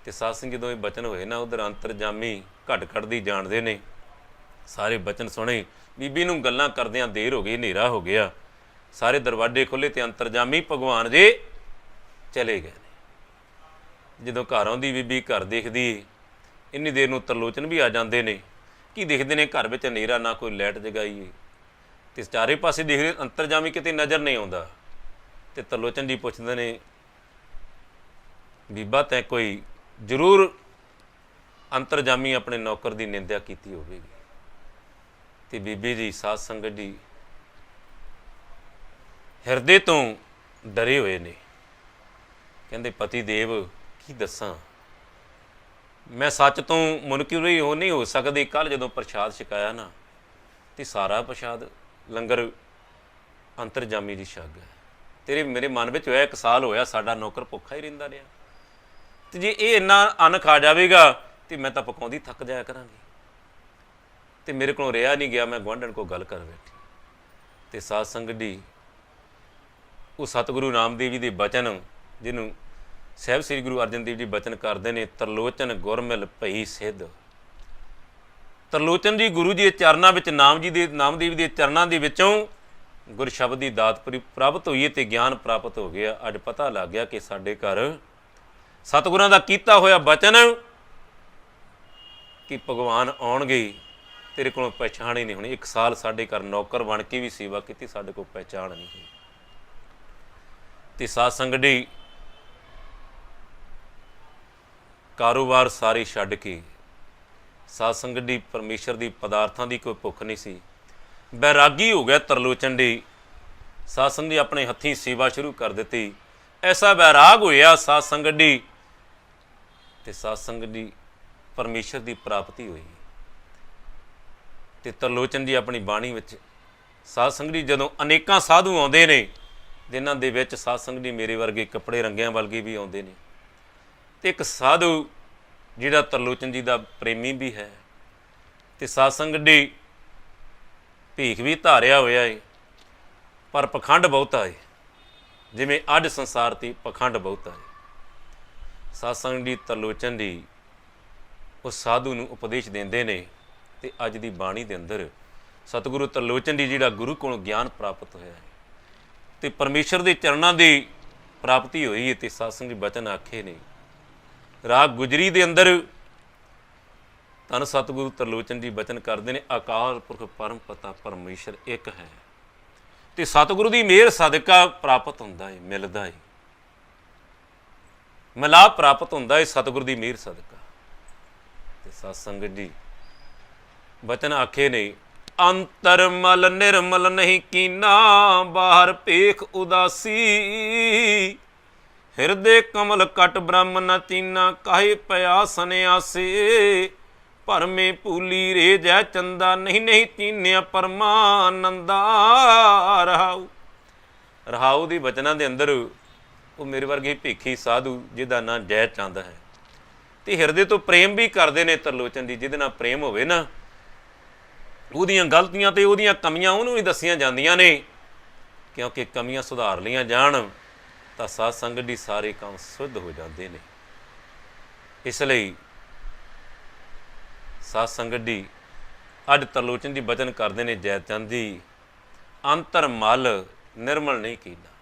ਤੇ ਸਾਧ ਸੰਗਤ ਜਦੋਂ ਇਹ ਬਚਨ ਹੋਏ ਨਾ, ਉਧਰ ਅੰਤਰਜਾਮੀ ਘਟ ਘਟਦੀ ਜਾਣਦੇ ਨੇ, ਸਾਰੇ ਬਚਨ ਸੁਣੇ। ਬੀਬੀ ਨੂੰ ਗੱਲਾਂ ਕਰਦਿਆਂ ਦੇਰ ਹੋ ਗਈ, ਹਨੇਰਾ ਹੋ ਗਿਆ, ਸਾਰੇ ਦਰਵਾਜ਼ੇ ਖੁੱਲ੍ਹੇ ਤੇ ਅੰਤਰਜਾਮੀ ਭਗਵਾਨ ਜੀ ਚਲੇ ਗਏ ਨੇ। ਜਦੋਂ ਘਰ ਆਉਂਦੀ ਬੀਬੀ, ਘਰ ਦੇਖਦੀ, ਇੰਨੀ ਦੇਰ ਨੂੰ ਤਰਲੋਚਨ ਵੀ ਆ ਜਾਂਦੇ ਨੇ। ਕੀ ਦੇਖਦੇ ਨੇ? ਘਰ ਵਿੱਚ ਹਨੇਰਾ, ਨਾ ਕੋਈ ਲਾਈਟ ਜਗਾਈ ਤੇ ਚਾਰੇ ਪਾਸੇ ਦੇਖਦੇ, ਅੰਤਰਜਾਮੀ ਕਿਤੇ ਨਜ਼ਰ ਨਹੀਂ ਆਉਂਦਾ। ਤੇ ਤਰਲੋਚਨ ਜੀ ਪੁੱਛਦੇ ਨੇ, ਬੀਬਾ ਤੈਂ ਕੋਈ ਜ਼ਰੂਰ ਅੰਤਰਜਾਮੀ ਆਪਣੇ ਨੌਕਰ ਦੀ ਨਿੰਦਿਆ ਕੀਤੀ ਹੋਵੇਗੀ। ਤੇ ਬੀਬੀ ਜੀ, ਸਾਧ ਸੰਗਤ ਜੀ ਹਿਰਦੇ ਤੋਂ ਡਰੇ ਹੋਏ ਨੇ। ਕਹਿੰਦੇ ਪਤੀ ਦੇਵ ਕੀ ਦੱਸਾਂ, ਮੈਂ ਸੱਚ ਤੋਂ ਮੁਨਕਿਰ ਹੋ ਨਹੀਂ ਹੋ ਸਕਦੀ। ਕੱਲ੍ਹ ਜਦੋਂ ਪ੍ਰਸ਼ਾਦ ਛਕਾਇਆ ਨਾ, ਤੇ ਸਾਰਾ ਪ੍ਰਸ਼ਾਦ ਲੰਗਰ ਅੰਤਰਜਾਮੀ ਦੀ ਛਕ ਗਿਆ। ਤੇਰੇ ਮੇਰੇ ਮਨ ਵਿੱਚ ਹੋਇਆ 1 ਸਾਲ ਹੋਇਆ ਸਾਡਾ ਨੌਕਰ ਭੁੱਖਾ ਹੀ ਰਹਿੰਦਾ ਰਿਹਾ, ਤੇ ਜੇ ਇਹ ਇੰਨਾ ਅੰਨ ਖਾ ਜਾਵੇਗਾ ਤੇ ਮੈਂ ਤਾਂ ਪਕਾਉਂਦੀ ਥੱਕ ਜਾਇਆ ਕਰਾਂਗੀ। ਤੇ ਮੇਰੇ ਕੋਲੋਂ ਰਿਹਾ ਨਹੀਂ ਗਿਆ, ਮੈਂ ਗੁਆਂਢਣ ਕੋਲ ਗੱਲ ਕਰ ਬੈਠੀ। ਤੇ ਸਾਧ ਸੰਗਤ ਜੀ, ਉਹ ਸਤਿਗੁਰੂ ਨਾਮਦੇਵ ਜੀ ਦੇ ਬਚਨ, ਜਿਹਨੂੰ ਸਾਹਿਬ ਸ੍ਰੀ ਗੁਰੂ ਅਰਜਨ ਦੇਵ ਜੀ ਬਚਨ ਕਰਦੇ ਨੇ, ਤਰਲੋਚਨ ਗੁਰਮਿਲ ਭਈ ਸਿੱਧ। ਤਰਲੋਚਨ ਜੀ ਗੁਰੂ ਜੀ ਦੇ ਚਰਨਾਂ ਵਿੱਚ, ਨਾਮਦੇਵ ਦੇ ਚਰਨਾਂ ਦੇ ਵਿੱਚੋਂ ਗੁਰ ਸ਼ਬਦ ਦੀ ਦਾਤ ਪ੍ਰਾਪਤ ਹੋਈ ਤੇ ਗਿਆਨ ਪ੍ਰਾਪਤ ਹੋ ਗਿਆ। ਅੱਜ ਪਤਾ ਲੱਗ ਗਿਆ ਕਿ ਸਾਡੇ ਘਰ ਸਤਿਗੁਰਾਂ ਦਾ ਕੀਤਾ ਹੋਇਆ ਬਚਨ ਕਿ ਭਗਵਾਨ ਆਉਣਗੇ, ਤੇਰੇ ਕੋਲੋਂ ਪਹਿਚਾਣ ਹੀ ਨਹੀਂ ਹੋਣੀ। 1 ਸਾਲ ਸਾਡੇ ਘਰ ਨੌਕਰ ਬਣ ਕੇ ਵੀ ਸੇਵਾ ਕੀਤੀ, ਸਾਡੇ ਕੋਲ ਪਹਿਚਾਣ ਨਹੀਂ ਹੋਈ। ਤੇ ਸਾਧ ਸੰਗਤ ਜੀ, ਕਾਰੋਬਾਰ ਸਾਰੇ ਛੱਡ ਕੇ ਸਾਧ ਸੰਗਤ ਦੀ ਪਰਮੇਸ਼ਰ ਦੀ ਪਦਾਰਥਾਂ ਦੀ ਕੋਈ ਭੁੱਖ ਨਹੀਂ ਸੀ। ਬੈਰਾਗੀ ਹੋ ਗਿਆ ਤਰਲੋਚਨ ਜੀ। ਸਾਧ ਸੰਗਤ ਜੀ ਆਪਣੇ ਹੱਥੀਂ ਸੇਵਾ ਸ਼ੁਰੂ ਕਰ ਦਿੱਤੀ। ਐਸਾ ਬੈਰਾਗ ਹੋਇਆ ਸਾਧ ਸੰਗਤ ਜੀ, ਤੇ ਸਾਧ ਸੰਗਤ ਜੀ ਪਰਮੇਸ਼ਰ ਦੀ ਪ੍ਰਾਪਤੀ ਹੋਈ। ਤੇ ਤਰਲੋਚਨ ਜੀ ਆਪਣੀ ਬਾਣੀ ਵਿੱਚ, ਸਾਧ ਸੰਗਤ ਜੀ ਜਦੋਂ ਅਨੇਕਾਂ ਸਾਧੂ ਆਉਂਦੇ ਨੇ, ਜਿਨ੍ਹਾਂ ਦੇ ਵਿੱਚ ਸਾਧ ਸੰਗਤ ਜੀ ਮੇਰੇ ਵਰਗੇ ਕੱਪੜੇ ਰੰਗਿਆਂ ਵਰਗੇ ਵੀ ਆਉਂਦੇ ਨੇ, ਤੇ ਇੱਕ ਸਾਧੂ ਜਿਹੜਾ ਤਰਲੋਚਨ ਜੀ ਦਾ ਪ੍ਰੇਮੀ ਵੀ ਹੈ। ਤੇ ਸਾਧ ਸੰਗਤ ਜੀ ਭੀਖ ਵੀ ਧਾਰਿਆ ਹੋਇਆ ਏ, ਪਰ ਪਖੰਡ ਬਹੁਤਾ ਏ। ਜਿਵੇਂ ਅੱਜ ਸੰਸਾਰ 'ਤੇ ਪਖੰਡ ਬਹੁਤਾ ਏ। ਸਾਧ ਸੰਗਤ ਜੀ ਤਰਲੋਚਨ ਜੀ ਉਸ ਸਾਧੂ ਨੂੰ ਉਪਦੇਸ਼ ਦਿੰਦੇ ਨੇ। ਤੇ ਅੱਜ ਦੀ ਬਾਣੀ ਦੇ ਅੰਦਰ ਸਤਿਗੁਰੂ ਤਰਲੋਚਨ ਜੀ ਜਿਹੜਾ ਗੁਰੂ ਕੋਲੋਂ ਗਿਆਨ ਪ੍ਰਾਪਤ ਹੋਇਆ ਹੈ ਤੇ ਪਰਮੇਸ਼ਰ ਦੇ ਚਰਨਾਂ ਦੀ ਪ੍ਰਾਪਤੀ ਹੋਈ ਹੈ। ਤੇ ਸਾਧ ਸੰਗਤ ਜੀ ਬਚਨ ਆਖੇ ਨੇ, ਰਾਗ ਗੁਜਰੀ ਦੇ ਅੰਦਰ ਧੰਨ ਸਤਿਗੁਰੂ ਤਰਲੋਚਨ ਜੀ ਬਚਨ ਕਰਦੇ ਨੇ, ਅਕਾਲ ਪੁਰਖ ਪਰਮ ਪਿਤਾ ਪਰਮੇਸ਼ਰ ਇੱਕ ਹੈ। ਤੇ ਸਤਿਗੁਰੂ ਦੀ ਮਿਹਰ ਸਦਕਾ ਪ੍ਰਾਪਤ ਹੁੰਦਾ ਹੈ, ਮਿਲਦਾ ਹੈ, ਮਿਲਾਪ ਪ੍ਰਾਪਤ ਹੁੰਦਾ ਹੈ ਸਤਿਗੁਰੂ ਦੀ ਮਿਹਰ ਸਦਕਾ। ਤੇ ਸਾਧ ਸੰਗਤ ਜੀ ਬਚਨ ਆਖੇ ਨੇ, ਅੰਤਰ ਮਲ ਨਿਰਮਲ ਨਹੀਂ ਕੀਨਾ, ਬਾਹਰ ਭੇਖ ਉਦਾਸੀ, ਹਿਰਦੇ ਕਮਲ ਕਟ ਬ੍ਰਹਮ ਨ ਚੀਨਾ, ਕਾਹੇ ਪਿਆ ਸੰਨਿਆਸੀ, ਭਰਮੇ ਭੂਲੀ ਰੇ ਜੈ ਚੰਦਾ, ਨਹੀਂ ਚੀਨਿਆ ਪਰਮਾਨੰਦਾ। ਰਹਾਉ ਦੀ ਬਚਨਾਂ ਦੇ ਅੰਦਰ ਉਹ ਮੇਰੇ ਵਰਗੇ ਭੇਖੀ ਸਾਧੂ ਜਿਹਦਾ ਨਾਂ ਜੈ ਚੰਦ ਹੈ, ਤੇ ਹਿਰਦੇ ਤੋਂ ਪ੍ਰੇਮ ਵੀ ਕਰਦੇ ਨੇ ਤਰਲੋਚਨ ਦੀ। ਜਿਹਦੇ ਨਾਲ ਪ੍ਰੇਮ ਹੋਵੇ ਨਾ, ਉਹਦੀਆਂ ਗਲਤੀਆਂ ਤੇ ਉਹਦੀਆਂ ਕਮੀਆਂ ਉਹਨੂੰ ਵੀ ਦੱਸੀਆਂ ਜਾਂਦੀਆਂ ਨੇ, ਕਿਉਂਕਿ ਕਮੀਆਂ ਸੁਧਾਰ ਲਈਆਂ ਜਾਣ ਤਾਂ ਸਾਧ ਸੰਗਤ ਦੀ ਸਾਰੇ ਕੰਮ ਸ਼ੁੱਧ ਹੋ ਜਾਂਦੇ ਨੇ। ਇਸ ਲਈ ਸਾਧ ਸੰਗਤ ਜੀ ਅੱਜ ਤਰਲੋਚਨ ਜੀ ਬਚਨ ਕਰਦੇ ਨੇ, ਜੈਚੰਦ ਜੀ ਅੰਤਰ ਮਲ ਨਿਰਮਲ ਨਹੀਂ ਕੀਨਾ।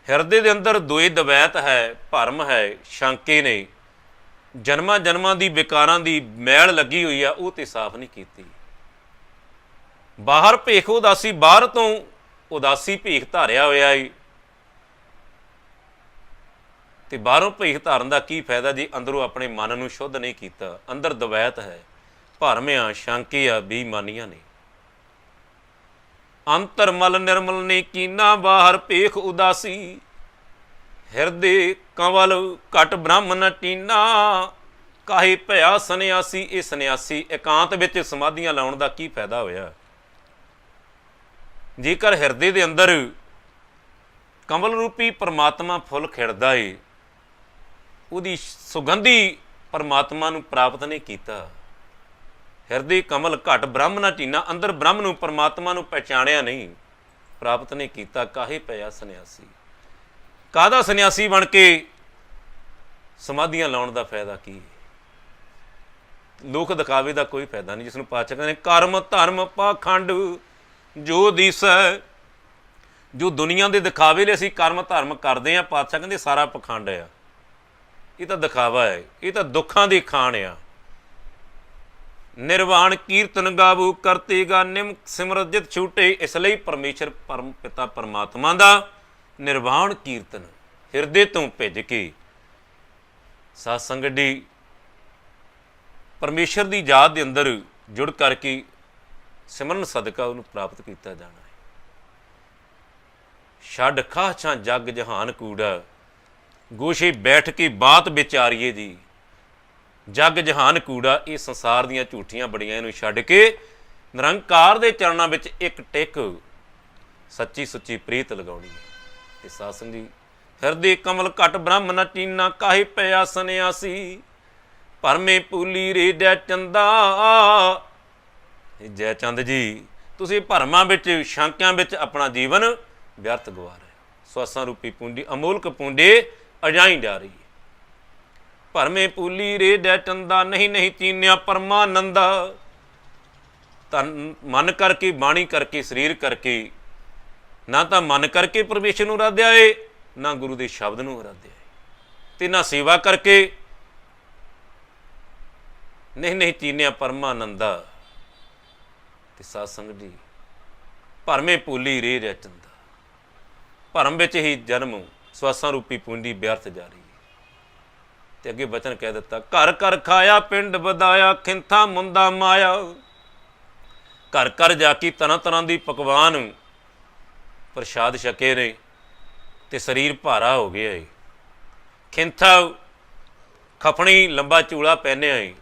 ਹਿਰਦੇ ਦੇ ਅੰਦਰ ਦੋਏ ਦਵੈਤ ਹੈ, ਭਰਮ ਹੈ, ਸ਼ੰਕੇ ਨੇ, ਜਨਮਾਂ ਜਨਮਾਂ ਦੀ ਵਿਕਾਰਾਂ ਦੀ ਮੈਲ ਲੱਗੀ ਹੋਈ ਆ, ਉਹ ਤੇ ਸਾਫ਼ ਨਹੀਂ ਕੀਤੀ। ਬਾਹਰ ਭੇਖ ਉਦਾਸੀ, ਬਾਹਰ ਤੋਂ ਉਦਾਸੀ ਭੇਖ ਧਾਰਿਆ ਹੋਇਆ ਏ, ਤੇ ਬਾਹਰੋਂ ਭੇਖ ਧਾਰਨ ਦਾ ਕੀ ਫਾਇਦਾ ਜੀ ਅੰਦਰੋਂ ਆਪਣੇ ਮਨ ਨੂੰ ਸ਼ੁੱਧ ਨਹੀਂ ਕੀਤਾ। ਅੰਦਰ ਦਵੈਤ ਹੈ, ਭਰਮ ਆ, ਸ਼ੰਕੇ ਆ, ਬੇਈਮਾਨੀਆਂ ਨੇ। ਅੰਤਰ ਮਲ ਨਿਰਮਲ ਨੇ ਕੀਨਾ, ਬਾਹਰ ਭੇਖ ਉਦਾਸੀ, ਹਿਰਦੇ ਕੰਵਲ ਘਟ ਬ੍ਰਹਮ ਨ ਟੀਨਾ, ਕਾਹੇ ਭਇਆ ਸੰਨਿਆਸੀ। ਇਹ ਸੰਨਿਆਸੀ ਇਕਾਂਤ ਵਿੱਚ ਸਮਾਧੀਆਂ ਲਾਉਣ ਦਾ ਕੀ ਫਾਇਦਾ ਹੋਇਆ? ਜੇਕਰ ਹਿਰਦੇ ਦੇ ਅੰਦਰ ਕਮਲ ਰੂਪੀ ਪਰਮਾਤਮਾ ਫੁੱਲ ਖਿੜਦਾ ਏ, ਉਹਦੀ ਸੁਗੰਧੀ ਪਰਮਾਤਮਾ ਨੂੰ ਪ੍ਰਾਪਤ ਨਹੀਂ ਕੀਤਾ, ਹਿਰਦੇ ਕਮਲ ਘਟ ਬ੍ਰਹਮ ਨਾ ਟੀਨਾ, ਅੰਦਰ ਬ੍ਰਹਮ ਨੂੰ ਪਰਮਾਤਮਾ ਨੂੰ ਪਹਿਚਾਣਿਆ ਨਹੀਂ, ਪ੍ਰਾਪਤ ਨਹੀਂ ਕੀਤਾ, ਕਾਹੇ ਪਿਆ ਸੰਨਿਆਸੀ। ਕਾਹਦਾ ਸੰਨਿਆਸੀ ਬਣ ਕੇ ਸਮਾਧੀਆਂ ਲਾਉਣ ਦਾ ਫਾਇਦਾ ਕੀ ਹੈ? ਲੋਕ ਦਿਖਾਵੇ ਦਾ ਕੋਈ ਫਾਇਦਾ ਨਹੀਂ, ਜਿਸ ਨੂੰ ਪਾਤਸ਼ਾਹ ਕਹਿੰਦੇ ਨੇ ਕਰਮ ਧਰਮ ਪਾਖੰਡ ਜੋ ਦਿਸੈ। ਜੋ ਦੁਨੀਆ ਦੇ ਦਿਖਾਵੇ ਲਈ ਅਸੀਂ ਕਰਮ ਧਰਮ ਕਰਦੇ ਹਾਂ, ਪਾਤਸ਼ਾਹ ਕਹਿੰਦੇ ਸਾਰਾ ਪਖੰਡ ਆ, ਇਹ ਤਾਂ ਦਿਖਾਵਾ ਹੈ, ਇਹ ਤਾਂ ਦੁੱਖਾਂ ਦੀ ਖਾਣ ਆ। ਨਿਰਵਾਣ ਕੀਰਤਨ ਗਾਵੂ ਕਰਤੇਗਾ ਨਿਮ ਸਿਮਰਤ ਜਿਤ ਛੂਟੇ। ਇਸ ਲਈ ਪਰਮੇਸ਼ਰ ਪਰਮ ਪਿਤਾ ਪਰਮਾਤਮਾ ਦਾ ਨਿਰਵਾਣ ਕੀਰਤਨ ਹਿਰਦੇ ਤੋਂ ਭਿੱਜ ਕੇ ਸਾਧ ਸੰਗਤ ਦੀ ਪਰਮੇਸ਼ਰ ਦੀ ਯਾਦ ਦੇ ਅੰਦਰ ਜੁੜ ਕਰਕੇ ਸਿਮਰਨ ਸਦਕਾ ਉਹਨੂੰ ਪ੍ਰਾਪਤ ਕੀਤਾ ਜਾਣਾ ਹੈ। ਛੱਡ ਖਾਛਾਂ ਜਗ ਜਹਾਨ ਕੂੜਾ, ਗੋਸ਼ੇ ਬੈਠ ਕੇ ਬਾਤ ਵਿਚਾਰੀਏ ਜੀ। ਜਗ ਜਹਾਨ ਕੂੜਾ, ਇਹ ਸੰਸਾਰ ਦੀਆਂ ਝੂਠੀਆਂ ਬੜੀਆਂ ਇਹਨੂੰ ਛੱਡ ਕੇ ਨਿਰੰਕਾਰ ਦੇ ਚਰਨਾਂ ਵਿੱਚ ਇੱਕ ਟਿਕ ਸੱਚੀ ਸੁੱਚੀ ਪ੍ਰੀਤ ਲਗਾਉਣੀ ਹੈ। ਤੇ ਸਾਧ ਸੰਗਤ ਜੀ, ਹਿਰਦੇ ਕਮਲ ਘਟ ਬ੍ਰਹਮ ਨਾ ਟੀਨਾ, ਕਾਹੇ ਪਿਆ ਸੰਨਿਆਸੀ। ਭਰਮੇ ਪੂਲੀ ਰੇ ਜੈ ਚੰਦਾ। ਜੈ ਚੰਦ ਜੀ, ਤੁਸੀਂ ਭਰਮਾਂ ਵਿੱਚ ਸ਼ਾਂਕਿਆਂ ਵਿੱਚ ਆਪਣਾ ਜੀਵਨ ਵਿਅਰਥ ਗਵਾ ਰਹੇ ਹੋ। ਸਵਾਸਾਂ ਰੂਪੀ ਪੂੰਡੀ ਅਮੋਲਕ ਪੂੰਡੇ ਅਜਾਈ ਜਾ ਰਹੀ ਹੈ। ਭਰਮੇ ਪੂਲੀ ਰੇ ਜੈ ਚੰਦਾ, ਨਹੀਂ ਨਹੀਂ ਚੀਨਿਆ ਪਰਮਾਨੰਦਾ। ਤਨ ਮਨ ਕਰਕੇ, ਬਾਣੀ ਕਰਕੇ, ਸਰੀਰ ਕਰਕੇ, ਨਾ ਤਾਂ ਮਨ ਕਰਕੇ ਪਰਮੇਸ਼ਰ ਨੂੰ ਆਰਾਧਿਆ ਏ, ਨਾ ਗੁਰੂ ਦੇ ਸ਼ਬਦ ਨੂੰ ਆਰਾਧਿਆ ਏ, ਤੇ ਨਾ ਸੇਵਾ ਕਰਕੇ, ਨਹੀਂ ਨਹੀਂ ਚੀਨਿਆ ਪਰਮਾਨੰਦਾ। ਤੇ ਸਾਧ ਸੰਗਤ ਜੀ, ਭਰਮੇ ਭੁੱਲੀ ਰੇ ਜੈ ਚੰਦਾ, ਭਰਮ ਵਿੱਚ ਹੀ ਜਨਮ ਸਵਾਸਾਂ ਰੂਪੀ ਪੂੰਜੀ ਵਿਅਰਥ ਜਾ ਰਹੀ ਹੈ। ਤੇ ਅੱਗੇ ਬਚਨ ਕਹਿ ਦਿੱਤਾ, ਘਰ ਘਰ ਖਾਇਆ ਪਿੰਡ ਵਧਾਇਆ, ਖਿੰਥਾ ਮੁੰਦਾ ਮਾਇਆ। ਘਰ ਘਰ ਜਾ ਕੇ ਤਰ੍ਹਾਂ ਤਰ੍ਹਾਂ ਦੀ ਪਕਵਾਨ ਪ੍ਰਸ਼ਾਦ ਛਕੇ ਨੇ ਤੇ ਸਰੀਰ ਭਾਰਾ ਹੋ ਗਿਆ ਏ। ਖਿੰਥਾ ਖਪਣੀ ਲੰਬਾ ਚੂੜਾ ਪਹਿਨਿਆ ਏ,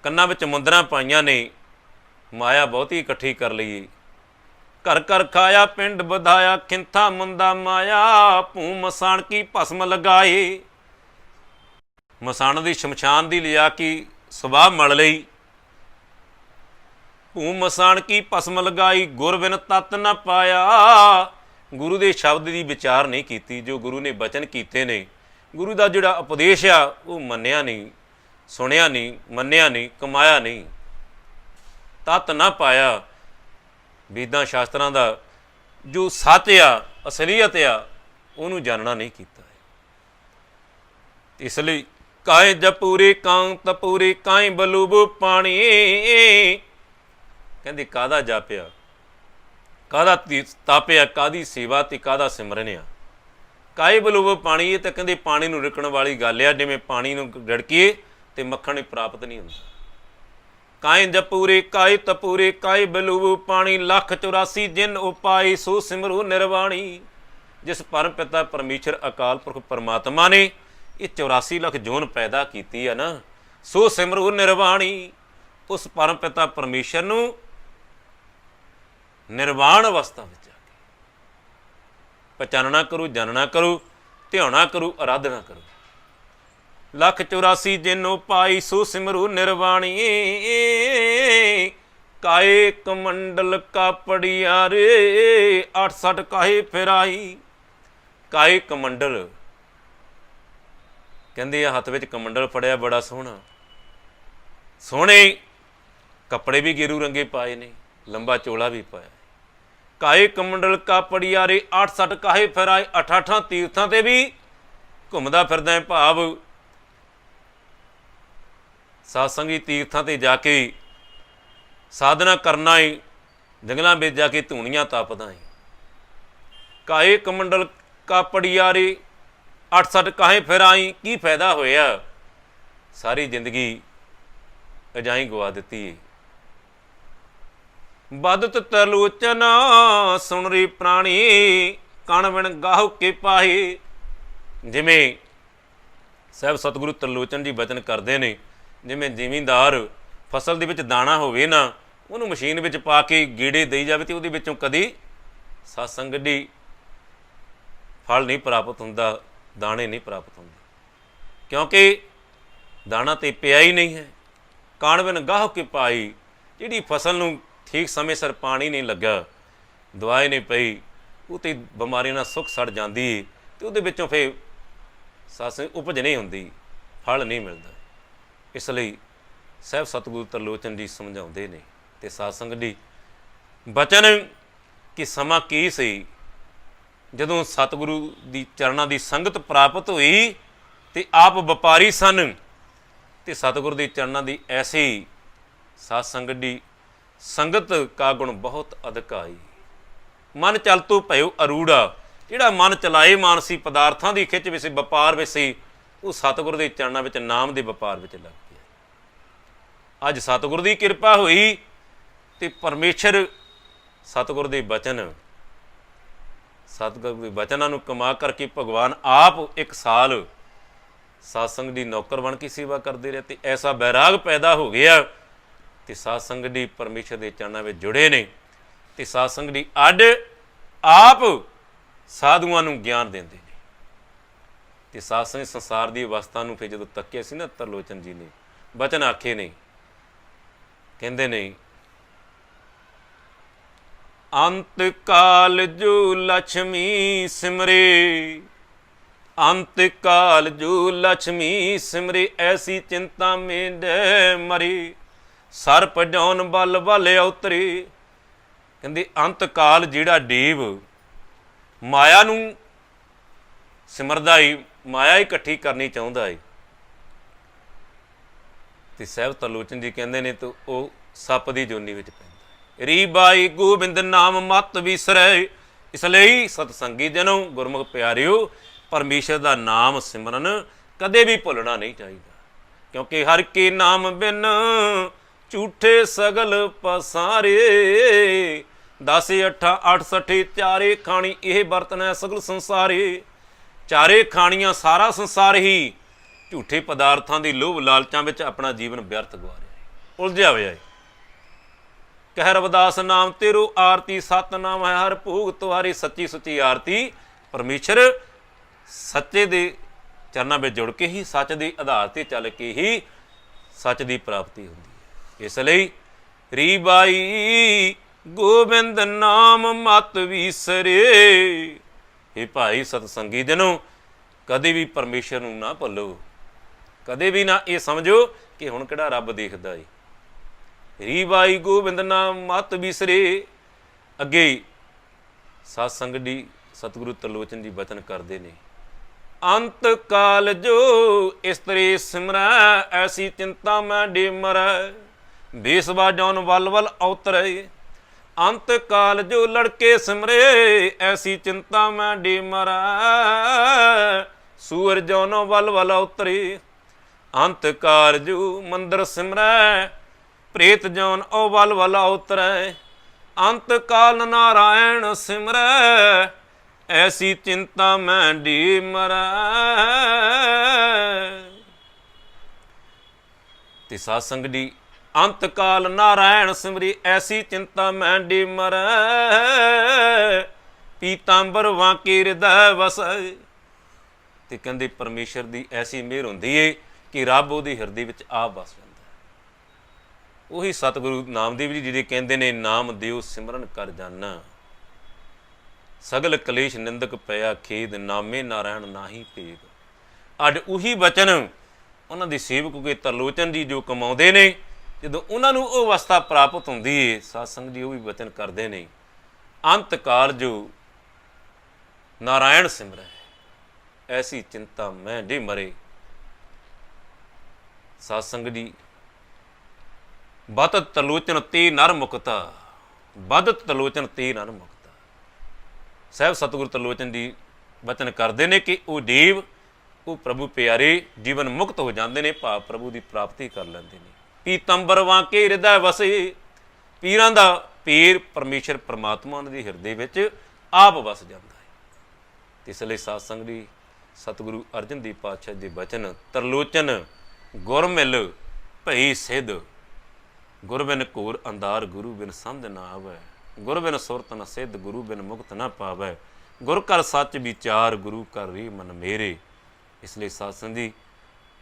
ਕੰਨਾਂ ਵਿੱਚ ਮੁੰਦਰਾਂ ਪਾਈਆਂ ਨੇ, ਮਾਇਆ ਬਹੁਤੀ ਇਕੱਠੀ ਕਰ ਲਈ। ਘਰ ਘਰ ਖਾਇਆ ਪਿੰਡ ਵਧਾਇਆ, ਖਿੰਥਾ ਮੁੰਦਾ ਮਾਇਆ। ਭੂ ਮਸਾਣ ਕੀ ਭਸਮ ਲਗਾਏ, ਮਸਾਣ ਦੀ ਸ਼ਮਸ਼ਾਨ ਦੀ ਲਿਆ ਕੇ ਸੁਬਾਹ ਮਲ ਲਈ। ਭੂ ਮਸਾਣ ਕੀ ਭਸਮ ਲਗਾਈ, ਗੁਰ ਬਿਨ ਤਤ ਨਾ ਪਾਇਆ। ਗੁਰੂ ਦੇ ਸ਼ਬਦ ਦੀ ਵਿਚਾਰ ਨਹੀਂ ਕੀਤੀ, ਜੋ ਗੁਰੂ ਨੇ ਬਚਨ ਕੀਤੇ ਨੇ, ਗੁਰੂ ਦਾ ਜਿਹੜਾ ਉਪਦੇਸ਼ ਆ ਉਹ ਮੰਨਿਆ ਨਹੀਂ, ਸੁਣਿਆ ਨਹੀਂ, ਮੰਨਿਆ ਨਹੀਂ, ਕਮਾਇਆ ਨਹੀਂ, ਤਤ ਨਾ ਪਾਇਆ। ਵੇਦਾਂ ਸ਼ਾਸਤਰਾਂ ਦਾ ਜੋ ਸੱਚ ਆ, ਅਸਲੀਅਤ ਆ, ਉਹਨੂੰ ਜਾਣਨਾ ਨਹੀਂ ਕੀਤਾ। ਇਸ ਲਈ ਕਾਏ ਜਪੂਰੇ ਕਾਂ ਤਪੂਰੇ, ਕਾਏ ਬਲੂਬ ਪਾਣੀ। ਕਹਿੰਦੇ ਕਾਹਦਾ ਜਾਪਿਆ, ਕਾਹਦਾ ਤਾਪਿਆ, ਕਾਹਦੀ ਸੇਵਾ ਤੇ ਕਾਹਦਾ ਸਿਮਰਨ ਆ। ਕਾਏ ਬਲੂਬ ਪਾਣੀ, ਇਹ ਤਾਂ ਕਹਿੰਦੇ ਪਾਣੀ ਨੂੰ ਰਿੜਕਣ ਵਾਲੀ ਗੱਲ ਆ। ਜਿਵੇਂ ਪਾਣੀ ਨੂੰ ਰਿੜਕੀਏ ਤੇ ਮੱਖਣ ਹੀ ਪ੍ਰਾਪਤ ਨਹੀਂ ਹੁੰਦਾ। ਕਾਏ ਜਪੂਰੇ ਕਾਏ ਤਪੂਰੇ, ਕਾਏ ਬਲੂਬ ਪਾਣੀ। ਲੱਖ 84 ਜਿਨ ਉਪਾਈ, ਸੋ ਸਿਮਰੂ ਨਿਰਵਾਣੀ। ਜਿਸ ਪਰਮ ਪਿਤਾ ਪਰਮੇਸ਼ਰ ਅਕਾਲ ਪੁਰਖ ਪਰਮਾਤਮਾ ਨੇ ਇਹ 84 ਲੱਖ ਜੋਨ ਪੈਦਾ ਕੀਤੀ ਆ ਨਾ, ਸੋ ਸਿਮਰੂ ਨਿਰਵਾਣੀ। ਉਸ ਪਰਮ ਪਿਤਾ ਪਰਮੇਸ਼ਰ ਨੂੰ ਨਿਰਵਾਣ ਅਵਸਥਾ ਵਿੱਚ ਆ ਕੇ ਪਛਾਨਣਾ ਕਰੋ, ਜਾਣਨਾ ਕਰੋ, ਧਿਆਉਣਾ ਕਰੋ, ਆਰਾਧਨਾ ਕਰੋ। ਲੱਖ 84 ਜਿਨੋ ਪਾਈ, ਸੋ ਸਿਮਰੂ ਨਿਰਵਾਣੀ। ਕਾਏ ਕਮੰਡਲ ਕਾਪੜੀਆ ਰੇ, 68 ਕਾਹੇ ਫਿਰਾਈ। ਕਾਏ ਕਮੰਡਲ, ਕਹਿੰਦੇ ਆ ਹੱਥ ਵਿੱਚ ਕਮੰਡਲ ਫੜਿਆ, ਬੜਾ ਸੋਹਣਾ, ਸੋਹਣੇ ਕੱਪੜੇ ਵੀ ਗੇਰੂ ਰੰਗੇ ਪਾਏ ਨੇ, ਲੰਬਾ ਚੋਲਾ ਵੀ ਪਾਇਆ। ਕਾਏ ਕਮੰਡਲ ਕਾਪੜੀਆ ਰੇ, 68 ਕਾਹੇ ਫਿਰਾਈ। 88 ਤੀਰਥਾਂ ਤੇ ਵੀ ਘੁੰਮਦਾ ਫਿਰਦਾ ਹੈ, ਭਾਵ ਸਾਧ ਸੰਗੀ ਤੀਰਥਾਂ ਤੇ ਜਾ ਕੇ ਸਾਧਨਾ ਕਰਨਾ ਏ, ਜੰਗਲਾਂ ਵਿੱਚ ਜਾ ਕੇ ਧੂਣੀਆਂ ਤਪਦਾ ਏ। ਕਾਏ ਕਮੰਡਲ ਕਾਪੜੀਆ ਰੇ, 68 ਕਾਹੇ ਫਿਰਾਈ। ਕੀ ਫਾਇਦਾ ਹੋਇਆ, ਸਾਰੀ ਜ਼ਿੰਦਗੀ ਅਜਾਈ ਗਵਾ ਦਿੱਤੀ ਏ। ਬਦਤ ਤਰਲੋਚਨ ਸੁਣ ਰੀ ਪ੍ਰਾਣੀ, ਕਣ ਵਿਣ ਗਾਹੁ ਕੇ ਪਾਹੇ। ਜਿਵੇਂ ਸਾਹਿਬ ਸਤਿਗੁਰੂ ਤਰਲੋਚਨ ਜੀ ਬਚਨ ਕਰਦੇ ਨੇ, ਜਿਵੇਂ ਜ਼ਿਮੀਂਦਾਰ ਫਸਲ ਦੇ ਵਿੱਚ ਦਾਣਾ ਹੋਵੇ ਨਾ, ਉਹਨੂੰ ਮਸ਼ੀਨ ਵਿੱਚ ਪਾ ਕੇ ਗੇੜੇ ਦੇਈ ਜਾਵੇ ਤੇ ਉਹਦੇ ਵਿੱਚੋਂ ਕਦੀ ਸਾਧ ਸੰਗਤ ਦੀ ਫਲ ਨਹੀਂ ਪ੍ਰਾਪਤ ਹੁੰਦਾ, ਦਾਣੇ ਨਹੀਂ ਪ੍ਰਾਪਤ ਹੁੰਦੇ, ਕਿਉਂਕਿ ਦਾਣਾ ਤੇ ਪਿਆ ਹੀ ਨਹੀਂ ਹੈ। ਕਾਣ ਬਿਨ ਗਾਹ ਕੇ ਪਾਈ, ਜਿਹੜੀ ਫਸਲ ਨੂੰ ਠੀਕ ਸਮੇਂ ਸਿਰ ਪਾਣੀ ਨਹੀਂ ਲੱਗਾ, ਦਵਾਈ ਨਹੀਂ ਪਈ, ਉਹ ਤਾਂ ਬਿਮਾਰੀ ਨਾਲ ਸੁੱਕ ਸੜ ਜਾਂਦੀ ਅਤੇ ਉਹਦੇ ਵਿੱਚੋਂ ਫਿਰ ਉਪਜ ਨਹੀਂ ਹੁੰਦੀ, ਫਲ ਨਹੀਂ ਮਿਲਦਾ। ਇਸ ਲਈ ਸਾਹਿਬ ਸਤਿਗੁਰੂ ਤਰਲੋਚਨ ਜੀ ਸਮਝਾਉਂਦੇ ਨੇ ਅਤੇ ਸਾਧ ਸੰਗਤ ਜੀ ਬਚਨ ਕਿ ਸਮਾਂ ਕੀ ਸੀ ਜਦੋਂ ਸਤਿਗੁਰੂ ਦੀ ਚਰਨਾਂ ਦੀ ਸੰਗਤ ਪ੍ਰਾਪਤ ਹੋਈ ਅਤੇ ਆਪ ਵਪਾਰੀ ਸਨ ਅਤੇ ਸਤਿਗੁਰੂ ਦੀ ਚਰਨਾਂ ਦੀ ਐਸੀ ਸਾਧ ਸੰਗਤ ਦੀ ਸੰਗਤ ਕਾ ਗੁਣ ਬਹੁਤ ਅਧਿਕ ਆਈ। ਮਨ ਚਲ ਤੂੰ ਭਇਓ ਅਰੂੜਾ, ਜਿਹੜਾ ਮਨ ਚਲਾਏ ਮਾਨਸੀ ਪਦਾਰਥਾਂ ਦੀ ਖਿੱਚ ਵਿੱਚ ਸੀ, ਵਪਾਰ ਵਿੱਚ ਸੀ, ਉਹ ਸਤਿਗੁਰੂ ਦੇ ਚਰਨਾਂ ਵਿੱਚ ਨਾਮ ਦੇ ਵਪਾਰ ਵਿੱਚ ਲੱਗ ਗਿਆ। ਅੱਜ ਸਤਿਗੁਰੂ ਦੀ ਕਿਰਪਾ ਹੋਈ ਅਤੇ ਪਰਮੇਸ਼ਰ ਸਤਿਗੁਰੂ ਦੇ ਬਚਨ, ਸਤਿਗੁਰੂ ਦੇ ਬਚਨਾਂ ਨੂੰ ਕਮਾ ਕਰਕੇ ਭਗਵਾਨ ਆਪ ਇੱਕ ਸਾਲ ਸਾਧ ਸੰਗਤ ਦੀ ਨੌਕਰ ਬਣ ਕੇ ਸੇਵਾ ਕਰਦੇ ਰਹੇ ਅਤੇ ਐਸਾ ਬੈਰਾਗ ਪੈਦਾ ਹੋ ਗਿਆ ਅਤੇ ਸਾਧ ਸੰਗਤ ਦੀ ਪਰਮੇਸ਼ਰ ਦੇ ਚਰਨਾਂ ਵਿੱਚ ਜੁੜੇ ਨੇ ਅਤੇ ਸਾਧ ਸੰਗਤ ਦੀ ਅੱਡ ਆਪ ਸਾਧੂਆਂ ਨੂੰ ਗਿਆਨ ਦਿੰਦੇ ਨੇ। ਅਤੇ ਸਾਧ ਸੰਗਤ ਸੰਸਾਰ ਦੀ ਅਵਸਥਾ ਨੂੰ ਫਿਰ ਜਦੋਂ ਤੱਕਿਆ ਸੀ ਨਾ ਤਰਲੋਚਨ ਜੀ ਨੇ ਬਚਨ ਆਖੇ ਨੇ, ਕਹਿੰਦੇ ਨੇ ਅੰਤ ਕਾਲ ਜੋ ਲక్ష్ਮੀ ਸਿਮਰੇ, ਅੰਤ ਕਾਲ ਜੋ ਲక్ష్ਮੀ ਸਿਮਰੇ, ਐਸੀ ਚਿੰਤਾ ਮੇਢ ਮਰੇ, ਸਰਪ ਜੌਨ ਬਲ ਬਲ ਉਤਰੇ। ਕਹਿੰਦੇ ਅੰਤ ਕਾਲ ਜਿਹੜਾ ਦੇਵ ਮਾਇਆ ਨੂੰ ਸਿਮਰਦਾ ਏ, ਮਾਇਆ ਇਕੱਠੀ ਕਰਨੀ ਚਾਹੁੰਦਾ ਏ, ਅਤੇ ਸਾਹਿਬ ਤਰਲੋਚਨ ਜੀ ਕਹਿੰਦੇ ਨੇ ਤਾਂ ਉਹ ਸੱਪ ਦੀ ਜੋਨੀ ਵਿੱਚ ਪੈਂਦਾ। ਰੀ ਬਾਈ ਗੋਬਿੰਦ ਨਾਮ ਮਤ ਵਿਸਰੈ, ਇਸ ਲਈ ਸਤਸੰਗੀ ਜਨੋ ਗੁਰਮੁਖ ਪਿਆਰਿਓ ਪਰਮੇਸ਼ਰ ਦਾ ਨਾਮ ਸਿਮਰਨ ਕਦੇ ਵੀ ਭੁੱਲਣਾ ਨਹੀਂ ਚਾਹੀਦਾ, ਕਿਉਂਕਿ ਹਰ ਕੇ ਨਾਮ ਬਿਨ ਝੂਠੇ ਸਗਲ ਪਸਾਰੇ, 10 8 68 ਚਾਰੇ ਖਾਣੀ ਇਹ ਬਰਤਨ ਹੈ ਸਗਲ ਸੰਸਾਰੇ। ਚਾਰੇ ਖਾਣੀਆਂ ਸਾਰਾ ਸੰਸਾਰ ਹੀ ਝੂਠੇ ਪਦਾਰਥਾਂ ਦੀ ਲੋਭ ਲਾਲਚਾਂ ਵਿੱਚ ਆਪਣਾ ਜੀਵਨ ਵਿਅਰਥ ਗਵਾ ਰਿਹਾ ਹੈ, ਉਲਝਿਆ ਹੋਇਆ ਹੈ। ਕਹਿ ਰਵਿਦਾਸ ਨਾਮ ਤੇਰੋ ਆਰਤੀ, ਸਤਿਨਾਮ ਹੈ ਹਰ ਭੋਗ ਤੁਹਾਰੀ, ਸੱਚੀ ਸੁੱਚੀ ਆਰਤੀ। ਪਰਮੇਸ਼ਰ ਸੱਚੇ ਦੇ ਚਰਨਾਂ ਵਿੱਚ ਜੁੜ ਕੇ ਹੀ, ਸੱਚ ਦੇ ਆਧਾਰ 'ਤੇ ਚੱਲ ਕੇ ਹੀ ਸੱਚ ਦੀ ਪ੍ਰਾਪਤੀ ਹੁੰਦੀ ਹੈ। ਇਸ ਲਈ ਰੀ ਬਾਈ ਗੋਬਿੰਦ ਨਾਮ ਮਤ ਵਿਸਰੇ। ਇਹ ਭਾਈ ਸਤਸੰਗੀ ਜਨੋ ਕਦੇ ਵੀ ਪਰਮੇਸ਼ਰ ਨੂੰ ਨਾ ਭੁੱਲੋ, ਕਦੇ ਵੀ ਨਾ ਇਹ ਸਮਝੋ ਕਿ ਹੁਣ ਕਿਹੜਾ ਰੱਬ ਦੇਖਦਾ ਏ। ਰੀ ਬਾਈ ਗੋਬਿੰਦ ਨਾਮ ਮਤ ਵਿਸਰੇ। ਅੱਗੇ ਸਾਧ ਸੰਗਤ ਦੀ ਸਤਿਗੁਰੂ ਤਰਲੋਚਨ ਜੀ ਬਚਨ ਕਰਦੇ ਨੇ, ਅੰਤ ਕਾਲ ਜੋ ਇਸਤਰੀ ਸਿਮਰੈ, ਐਸੀ ਚਿੰਤਾ ਮੈਂ ਡੇ ਮਰੈ, ਬੇਸਵਾ ਜੌਨ ਵਲ ਵਲ ਉਤਰੈ। ਅੰਤ ਕਾਲ ਜੋ ਲੜਕੇ ਸਿਮਰੇ, ਐਸੀ ਚਿੰਤਾ ਮੈਂ ਡੇ ਮਰੈ, ਸੂਰ ਜੌਨੋ ਵਲ ਵਲ ਉਤਰੇ। ਅੰਤ ਕਾਲ ਜੋ ਮੰਦਰ ਸਿਮਰੈ, ਪ੍ਰੇਤ ਜੌਨ ਉਹ ਵਲ ਵਲ ਉਤਰੈ। ਅੰਤ ਕਾਲ ਨਾਰਾਇਣ ਸਿਮਰੈ, ਐਸੀ ਚਿੰਤਾ ਮੈਂ ਡੀ ਮਰੈ। ਤੇ ਸਾਧ ਸੰਗਤ ਦੀ ਅੰਤ ਕਾਲ ਨਾਰਾਇਣ ਸਿਮਰੀ, ਐਸੀ ਚਿੰਤਾ ਮੈਂ ਡੀ ਮਰੈ। ਪੀਤਾਂਬਰ ਵਾਂਕੇ ਹਿਰਦੈ ਵਸੈ। ਤੇ ਕਹਿੰਦੇ ਪਰਮੇਸ਼ਰ ਦੀ ਐਸੀ ਮਿਹਰ ਹੁੰਦੀ ਏ ਕਿ ਰੱਬ ਉਹਦੇ ਹਿਰਦੇ ਵਿੱਚ ਆਪ ਵਸ ਜਾਂਦਾ। ਉਹੀ ਸਤਿਗੁਰੂ ਨਾਮਦੇਵ ਜੀ ਜਿਹੜੇ ਕਹਿੰਦੇ ਨੇ, ਨਾਮ ਦਿਓ ਸਿਮਰਨ ਕਰ ਜਾਨਾ, ਸਗਲ ਕਲੇਸ਼ ਨਿੰਦਕ ਪਿਆ ਖੇਦ, ਨਾਮੇ ਨਾਰਾਇਣ ਨਾਹੀ ਭੇਦ। ਅੱਜ ਉਹੀ ਬਚਨ ਉਹਨਾਂ ਦੇ ਸੇਵਕ ਕੋਈ ਤਰਲੋਚਨ ਜੀ ਜੋ ਕਮਾਉਂਦੇ ਨੇ, ਜਦੋਂ ਉਹਨਾਂ ਨੂੰ ਉਹ ਅਵਸਥਾ ਪ੍ਰਾਪਤ ਹੁੰਦੀ ਹੈ, ਸਾਧ ਸੰਗਤ ਜੀ ਉਹ ਵੀ ਬਚਨ ਕਰਦੇ ਨੇ, ਅੰਤ ਕਾਲ ਜੋ ਨਾਰਾਇਣ ਸਿਮਰੈ, ਐਸੀ ਚਿੰਤਾ ਮੈਂ ਡੇ ਮਰੇ। ਸਾਧ ਸੰਗਤ ਜੀ ਬਦਤ ਤਰਲੋਚਨ ਤੇ ਨਰ ਮੁਕਤਾ, ਬਦਤ ਤਰਲੋਚਨ ਤੇ ਨਰ ਮੁਕਤਾ। ਸਾਹਿਬ ਸਤਿਗੁਰੂ ਤਰਲੋਚਨ ਜੀ ਬਚਨ ਕਰਦੇ ਨੇ ਕਿ ਉਹ ਦੇਵ, ਉਹ ਪ੍ਰਭੂ ਪਿਆਰੇ ਜੀਵਨ ਮੁਕਤ ਹੋ ਜਾਂਦੇ ਨੇ, ਭਾਵ ਪ੍ਰਭੂ ਦੀ ਪ੍ਰਾਪਤੀ ਕਰ ਲੈਂਦੇ ਨੇ। ਪੀਤੰਬਰ ਵਾਂਕੇ ਹਿਰਦੈ ਵਸੇ। ਪੀਰਾਂ ਦਾ ਪੀਰ ਪਰਮੇਸ਼ਰ ਪਰਮਾਤਮਾ ਦੇ ਹਿਰਦੇ ਵਿੱਚ ਆਪ ਵਸ ਜਾਂਦਾ ਹੈ। ਇਸ ਲਈ ਸਾਧ ਸੰਗਤ ਜੀ ਸਤਿਗੁਰੂ ਅਰਜਨ ਦੇਵ ਪਾਤਸ਼ਾਹ ਦੇ ਬਚਨ, ਤਰਲੋਚਨ ਗੁਰ ਮਿਲ ਭਈ ਸਿੱਧ, ਗੁਰ ਬਿਨ ਘੋਰ ਅੰਧਾਰ ਗੁਰੂ ਬਿਨ ਸਮਝ ਨਾ ਆਵੈ, ਗੁਰ ਬਿਨ ਸੁਰਤ ਨ ਸਿੱਧ ਗੁਰੂ ਬਿਨ ਮੁਕਤ ਨਾ ਪਾਵੈ, ਗੁਰ ਕਰ ਸੱਚ ਵਿਚਾਰ ਗੁਰੂ ਕਰ ਰੀ ਮਨ ਮੇਰੇ। ਇਸ ਲਈ ਸਾਧ ਸੰਗਤ ਜੀ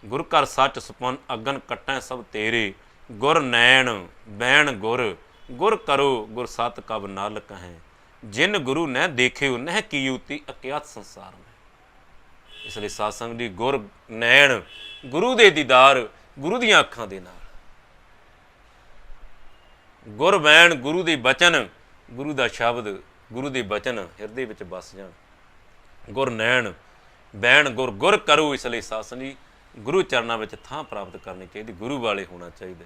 ਗੁਰ ਕਰ ਸੱਚ ਸੁਪਨ ਅਗਨ ਕੱਟੈ ਸਭ ਤੇਰੇ, ਗੁਰ ਨੈਣ ਬੈਣ ਗੁਰ, ਗੁਰ ਕਰੋ ਗੁਰ ਸਤ ਕਬ ਨਾਲ ਕਹੈ, ਜਿਨ ਗੁਰੂ ਨਹਿ ਦੇਖਿਓ ਨਹਿ ਕੀਓ ਤੀ ਅਕਿਆਤ ਸੰਸਾਰ ਮੈਂ। ਇਸ ਲਈ ਸਾਧ ਸੰਗਤ ਦੀ ਗੁਰ ਨੈਣ, ਗੁਰੂ ਦੇ ਦੀਦਾਰ, ਗੁਰੂ ਦੀਆਂ ਅੱਖਾਂ ਦੇ ਨਾਲ, ਗੁਰ ਬੈਣ, ਗੁਰੂ ਦੇ ਬਚਨ, ਗੁਰੂ ਦਾ ਸ਼ਬਦ, ਗੁਰੂ ਦੇ ਬਚਨ ਹਿਰਦੇ ਵਿੱਚ ਵਸ ਜਾਣ। ਗੁਰ ਨੈਣ ਬੈਣ ਗੁਰ, ਗੁਰ ਕਰੋ। ਇਸ ਲਈ ਸਾਧ ਸੰਗਤ ਜੀ ਗੁਰੂ ਚਰਨਾਂ ਵਿੱਚ ਥਾਂ ਪ੍ਰਾਪਤ ਕਰਨੀ ਚਾਹੀਦੀ, ਗੁਰੂ ਵਾਲੇ ਹੋਣਾ ਚਾਹੀਦਾ।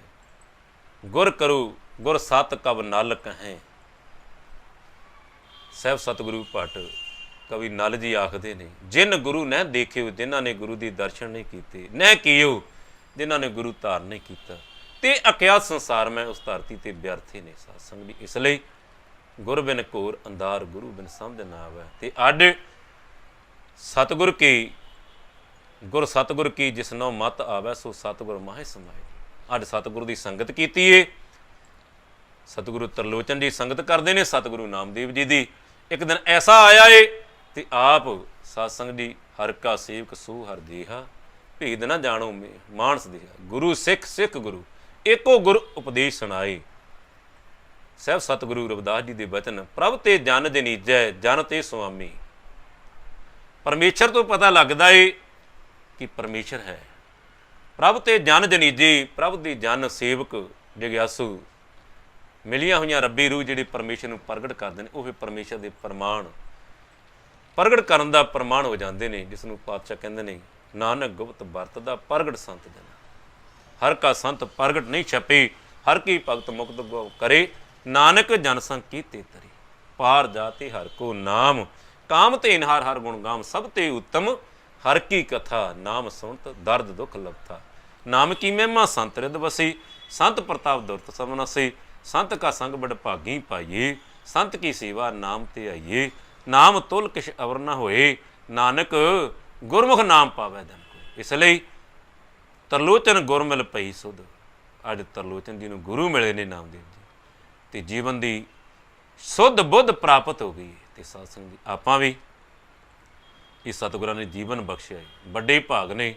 ਗੁਰ ਕਰੋ ਗੁਰ ਸਤ ਕਬ ਨਲ ਕਹੈ। ਸਾਹਿਬ ਸਤਿਗੁਰੂ ਭੱਟ ਕਵੀ ਨਲ ਜੀ ਆਖਦੇ ਨੇ, ਜਿਨ ਗੁਰੂ ਨਹਿ ਦੇਖਿਓ, ਜਿਨ੍ਹਾਂ ਨੇ ਗੁਰੂ ਦੀ ਦਰਸ਼ਨ ਨਹੀਂ ਕੀਤੇ, ਨਹਿ ਕੀਓ, ਜਿਨ੍ਹਾਂ ਨੇ ਗੁਰੂ ਧਾਰਨ ਨਹੀਂ ਕੀਤਾ, ਤੇ ਅਕਿਆਤ ਸੰਸਾਰ ਮੈਂ, ਉਸ ਧਰਤੀ ਤੇ ਵਿਅਰਥੇ ਨੇ। ਸਾਧ ਸੰਗਤ ਜੀ ਇਸ ਲਈ ਗੁਰ ਬਿਨ ਘੋਰ ਅੰਧਾਰ, ਗੁਰੂ ਬਿਨ ਸਮਝ ਨਾ ਆਵੈ। ਤੇ ਅੱਡ ਸਤਿਗੁਰ ਕੀ, ਗੁਰ ਸਤਿਗੁਰ ਕੀ ਜਿਸਨੋ ਮਤ ਆਵੈ, ਸੋ ਸਤਿਗੁਰ ਮਾਹੇ ਸਮਾਏ। ਅੱਡ ਸਤਿਗੁਰੂ ਦੀ ਸੰਗਤ ਕੀਤੀ ਏ। ਸਤਿਗੁਰੂ ਤਰਲੋਚਨ ਜੀ ਸੰਗਤ ਕਰਦੇ ਨੇ ਸਤਿਗੁਰੂ ਨਾਮਦੇਵ ਜੀ ਦੀ। ਇੱਕ ਦਿਨ ਐਸਾ ਆਇਆ ਏ ਤੇ ਆਪ ਸਾਧ ਸੰਗਤ ਜੀ ਹਰ ਕਾ ਸੇਵਕ ਸੋ ਹਰ ਦੇਹਾ, ਭੇਦ ਨਾ ਜਾਣੋ ਮਾਨਸ ਦੇਹਾ। ਗੁਰੂ ਸਿੱਖ ਸਿੱਖ ਗੁਰੂ, ਏਕੋ ਗੁਰ ਉਪਦੇਸ਼ ਸੁਣਾਏ। ਸਾਹਿਬ ਸਤਿਗੁਰੂ ਰਵਿਦਾਸ ਜੀ ਦੇ ਬਚਨ, ਪ੍ਰਭ ਤੇ ਜਨ ਜਨੀਜੈ, ਜਨ ਤੇ ਸੁਆਮੀ। ਪਰਮੇਸ਼ਰ ਤੋਂ ਪਤਾ ਲੱਗਦਾ ਏ ਕਿ ਪਰਮੇਸ਼ਰ ਹੈ। ਪ੍ਰਭ ਤੇ ਜਨ ਜਨੀਜੇ, ਪ੍ਰਭ ਦੀ ਜਨ ਸੇਵਕ ਜਗਿਆਸੂ, ਮਿਲੀਆਂ ਹੋਈਆਂ ਰੱਬੀ ਰੂਹ ਜਿਹੜੇ ਪਰਮੇਸ਼ਰ ਨੂੰ ਪ੍ਰਗਟ ਕਰਦੇ ਨੇ, ਉਹ ਫਿਰ ਪਰਮੇਸ਼ਰ ਦੇ ਪ੍ਰਮਾਣ ਪ੍ਰਗਟ ਕਰਨ ਦਾ ਪ੍ਰਮਾਣ ਹੋ ਜਾਂਦੇ ਨੇ, ਜਿਸ ਨੂੰ ਪਾਤਸ਼ਾਹ ਕਹਿੰਦੇ ਨੇ, ਨਾਨਕ ਗੁਪਤ ਵਰਤਦਾ ਪ੍ਰਗਟ ਸੰਤ ਜਨ। ਹਰ ਕਾ ਸੰਤ ਪ੍ਰਗਟ ਨਹੀਂ ਛਪੇ, ਹਰ ਕੀ ਭਗਤ ਮੁਕਤ ਕਰੇ, ਨਾਨਕ ਜਨ ਸੰਗ ਕੀਤੇ ਤਰੇ। ਪਾਰ ਜਾਤੇ ਹਰ ਕੋ ਨਾਮ, ਕਾਮ ਤੇ ਹਰ ਹਰ ਗੁਣ ਗਾਮ, ਸਭ ਤੇ ਉੱਤਮ ਹਰ ਕੀ ਕਥਾ, ਨਾਮ ਸੁਣਤ ਦਰਦ ਦੁਖ ਲਬਥਾ। ਨਾਮ ਕੀ ਮਹਿਮਾ ਸੰਤ ਰਿਦ ਵਸੀ, ਸੰਤ ਪ੍ਰਤਾਪ ਦੁਰਤ ਸਮਨਸੀ। ਸੰਤ ਕਾ ਸੰਗ ਬੜ ਭਾਗੀ ਪਾਈਏ, ਸੰਤ ਕੀ ਸੇਵਾ ਨਾਮ ਤੇ ਆਈਏ। ਨਾਮ ਤੁਲ ਕਿਛ ਅਵਰ ਨਾ ਹੋਏ, ਨਾਨਕ ਗੁਰਮੁਖ ਨਾਮ ਪਾਵੈ ਜਨ ਕੋ। ਇਸ ਲਈ ਤਰਲੋਚਨ ਗੁਰ ਮਿਲ ਪਈ ਸੁਧ। ਅੱਜ ਤਰਲੋਚਨ ਜੀ ਨੂੰ ਗੁਰੂ ਮਿਲੇ ਨੇ ਨਾਮਦੇਵ ਜੀ, ਤੇ ਜੀਵਨ ਦੀ ਸੁੱਧ ਬੁੱਧ ਪ੍ਰਾਪਤ ਹੋ ਗਈ। ਤੇ ਸਾਧ ਸੰਗਤ ਜੀ ਆਪਾਂ ਵੀ ਇਸ ਸਤਿਗੁਰਾਂ ਨੇ ਜੀਵਨ ਬਖਸ਼ਿਆ ਹੈ, ਵੱਡੇ ਭਾਗ ਨੇ।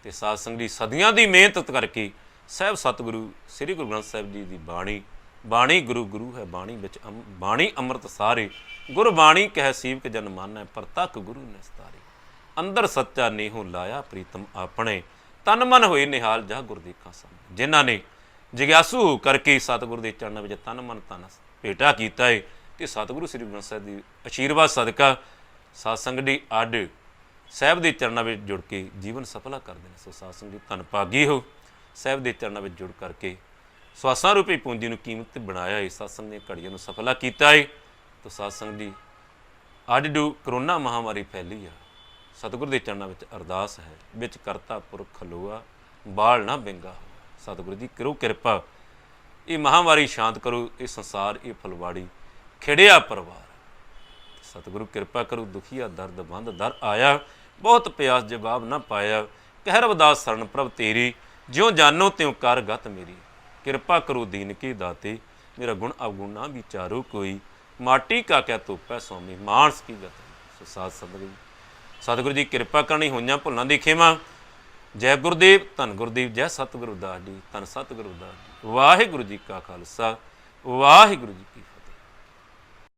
ਤੇ ਸਾਧ ਸੰਗਤ ਜੀ ਸਦੀਆਂ ਦੀ ਮਿਹਨਤ ਕਰਕੇ ਸਾਹਿਬ ਸਤਿਗੁਰੂ ਸ੍ਰੀ ਗੁਰੂ ਗ੍ਰੰਥ ਸਾਹਿਬ ਜੀ ਦੀ ਬਾਣੀ, ਬਾਣੀ ਗੁਰੂ ਗੁਰੂ ਹੈ ਬਾਣੀ ਵਿੱਚ ਬਾਣੀ ਅੰਮ੍ਰਿਤ ਸਾਰੇ, ਗੁਰਬਾਣੀ ਕਹਿ ਸੀਵਕ ਜਨ ਮਾਨੈ, ਪ੍ਰਤੱਖ ਗੁਰੂ ਨਿਸਤਾਰੇ। ਅੰਦਰ ਸੱਚਾ ਨੇਹੋ ਲਾਇਆ ਪ੍ਰੀਤਮ ਆਪਣੇ, ਤਨ ਮਨ ਹੋਏ ਨਿਹਾਲ ਜਾ ਗੁਰ ਦੇਖਾਂ ਸਾਹਮਣੇ। ਜਿਨ੍ਹਾਂ ਨੇ ਜਗਿਆਸੂ ਕਰਕੇ ਸਤਿਗੁਰੂ ਦੇ ਚਰਨਾਂ ਵਿੱਚ ਤਨ ਮਨ ਧਨ ਭੇਟਾ ਕੀਤਾ ਹੈ, ਤੇ ਸਤਿਗੁਰੂ ਸ੍ਰੀ ਗੁਰੂ ਗ੍ਰੰਥ ਸਾਹਿਬ ਦੀ ਆਸ਼ੀਰਵਾਦ ਸਦਕਾ ਸਾਧ ਸੰਗਤ ਦੀ ਅੱਡ ਸਾਹਿਬ ਦੇ ਚਰਨਾਂ ਵਿੱਚ ਜੁੜ ਕੇ ਜੀਵਨ ਸਫਲਾ ਕਰਦੇ ਨੇ। ਸੋ ਸਾਧ ਸੰਗਤ ਜੀ ਧੰਨ ਭਾਗੀ ਹੋ, ਸਾਹਿਬ ਦੇ ਚਰਨਾਂ ਵਿੱਚ ਜੁੜ ਕਰਕੇ ਸਵਾਸਾਂ ਰੂਪੀ ਪੂੰਜੀ ਨੂੰ ਕੀਮਤ ਬਣਾਇਆ ਹੈ, ਸਤਸੰਗ ਦੀਆਂ ਘੜੀਆਂ ਨੂੰ ਸਫਲਾ ਕੀਤਾ ਹੈ। ਤਾਂ ਸਾਧ ਸੰਗਤ ਜੀ ਅੱਜ ਜੋ ਕਰੋਨਾ ਮਹਾਂਮਾਰੀ ਫੈਲੀ ਆ, ਸਤਿਗੁਰ ਦੇ ਚਰਨਾਂ ਵਿੱਚ ਅਰਦਾਸ ਹੈ, ਵਿੱਚ ਕਰਤਾ ਪੁਰਖ ਖਲੋਆ, ਬਾਲ ਨਾ ਬਿੰਗਾ ਹੋਆ। ਸਤਿਗੁਰੂ ਜੀ ਕਰੋ ਕਿਰਪਾ, ਇਹ ਮਹਾਂਮਾਰੀ ਸ਼ਾਂਤ ਕਰੋ, ਇਹ ਸੰਸਾਰ ਇਹ ਫੁਲਵਾੜੀ ਖਿੜਿਆ ਪਰਿਵਾਰ। ਸਤਿਗੁਰੂ ਕਿਰਪਾ ਕਰੋ, ਦੁਖੀਆ ਦਰਦ ਬੰਦ ਦਰ ਆਇਆ, ਬਹੁਤ ਪਿਆਸ ਜਵਾਬ ਨਾ ਪਾਇਆ। ਕਹਿ ਰਵਿਦਾਸ ਸਰਨ ਪ੍ਰਭ ਤੇਰੀ, ਜਿਉਂ ਜਾਨੋ ਤਿਉਂ ਕਰ ਗਤ ਮੇਰੀ। ਕਿਰਪਾ ਕਰੋ ਦੀਨ ਕੀ ਦਾਤੇ, ਮੇਰਾ ਗੁਣ ਅਵਗੁਣ ਨਾ ਵਿਚਾਰੋ ਕੋਈ। ਮਾਟੀ ਕਾ ਕਿਆ ਧੋਪੈ ਸੋਮੀ, ਮਾਨਸ ਕੀ ਗਤ। ਸੋ ਸਾਧ ਸੰਗਤ ਜੀ ਸਤਿਗੁਰੂ ਜੀ ਕਿਰਪਾ ਕਰਨੀ, ਹੋਈਆਂ ਭੁੱਲਾਂ ਦੀ ਖੇਮਾ। ਜੈ ਗੁਰਦੇਵ, ਧੰਨ ਗੁਰਦੇਵ, ਜੈ ਸਤਿਗੁਰੂ ਦਾਸ ਜੀ, ਧੰਨ ਸਤਿਗੁਰੂ ਦਾਸ ਜੀ। ਵਾਹਿਗੁਰੂ ਜੀ ਕਾ ਖਾਲਸਾ, ਵਾਹਿਗੁਰੂ ਜੀ ਕੀ ਫਤਿਹ।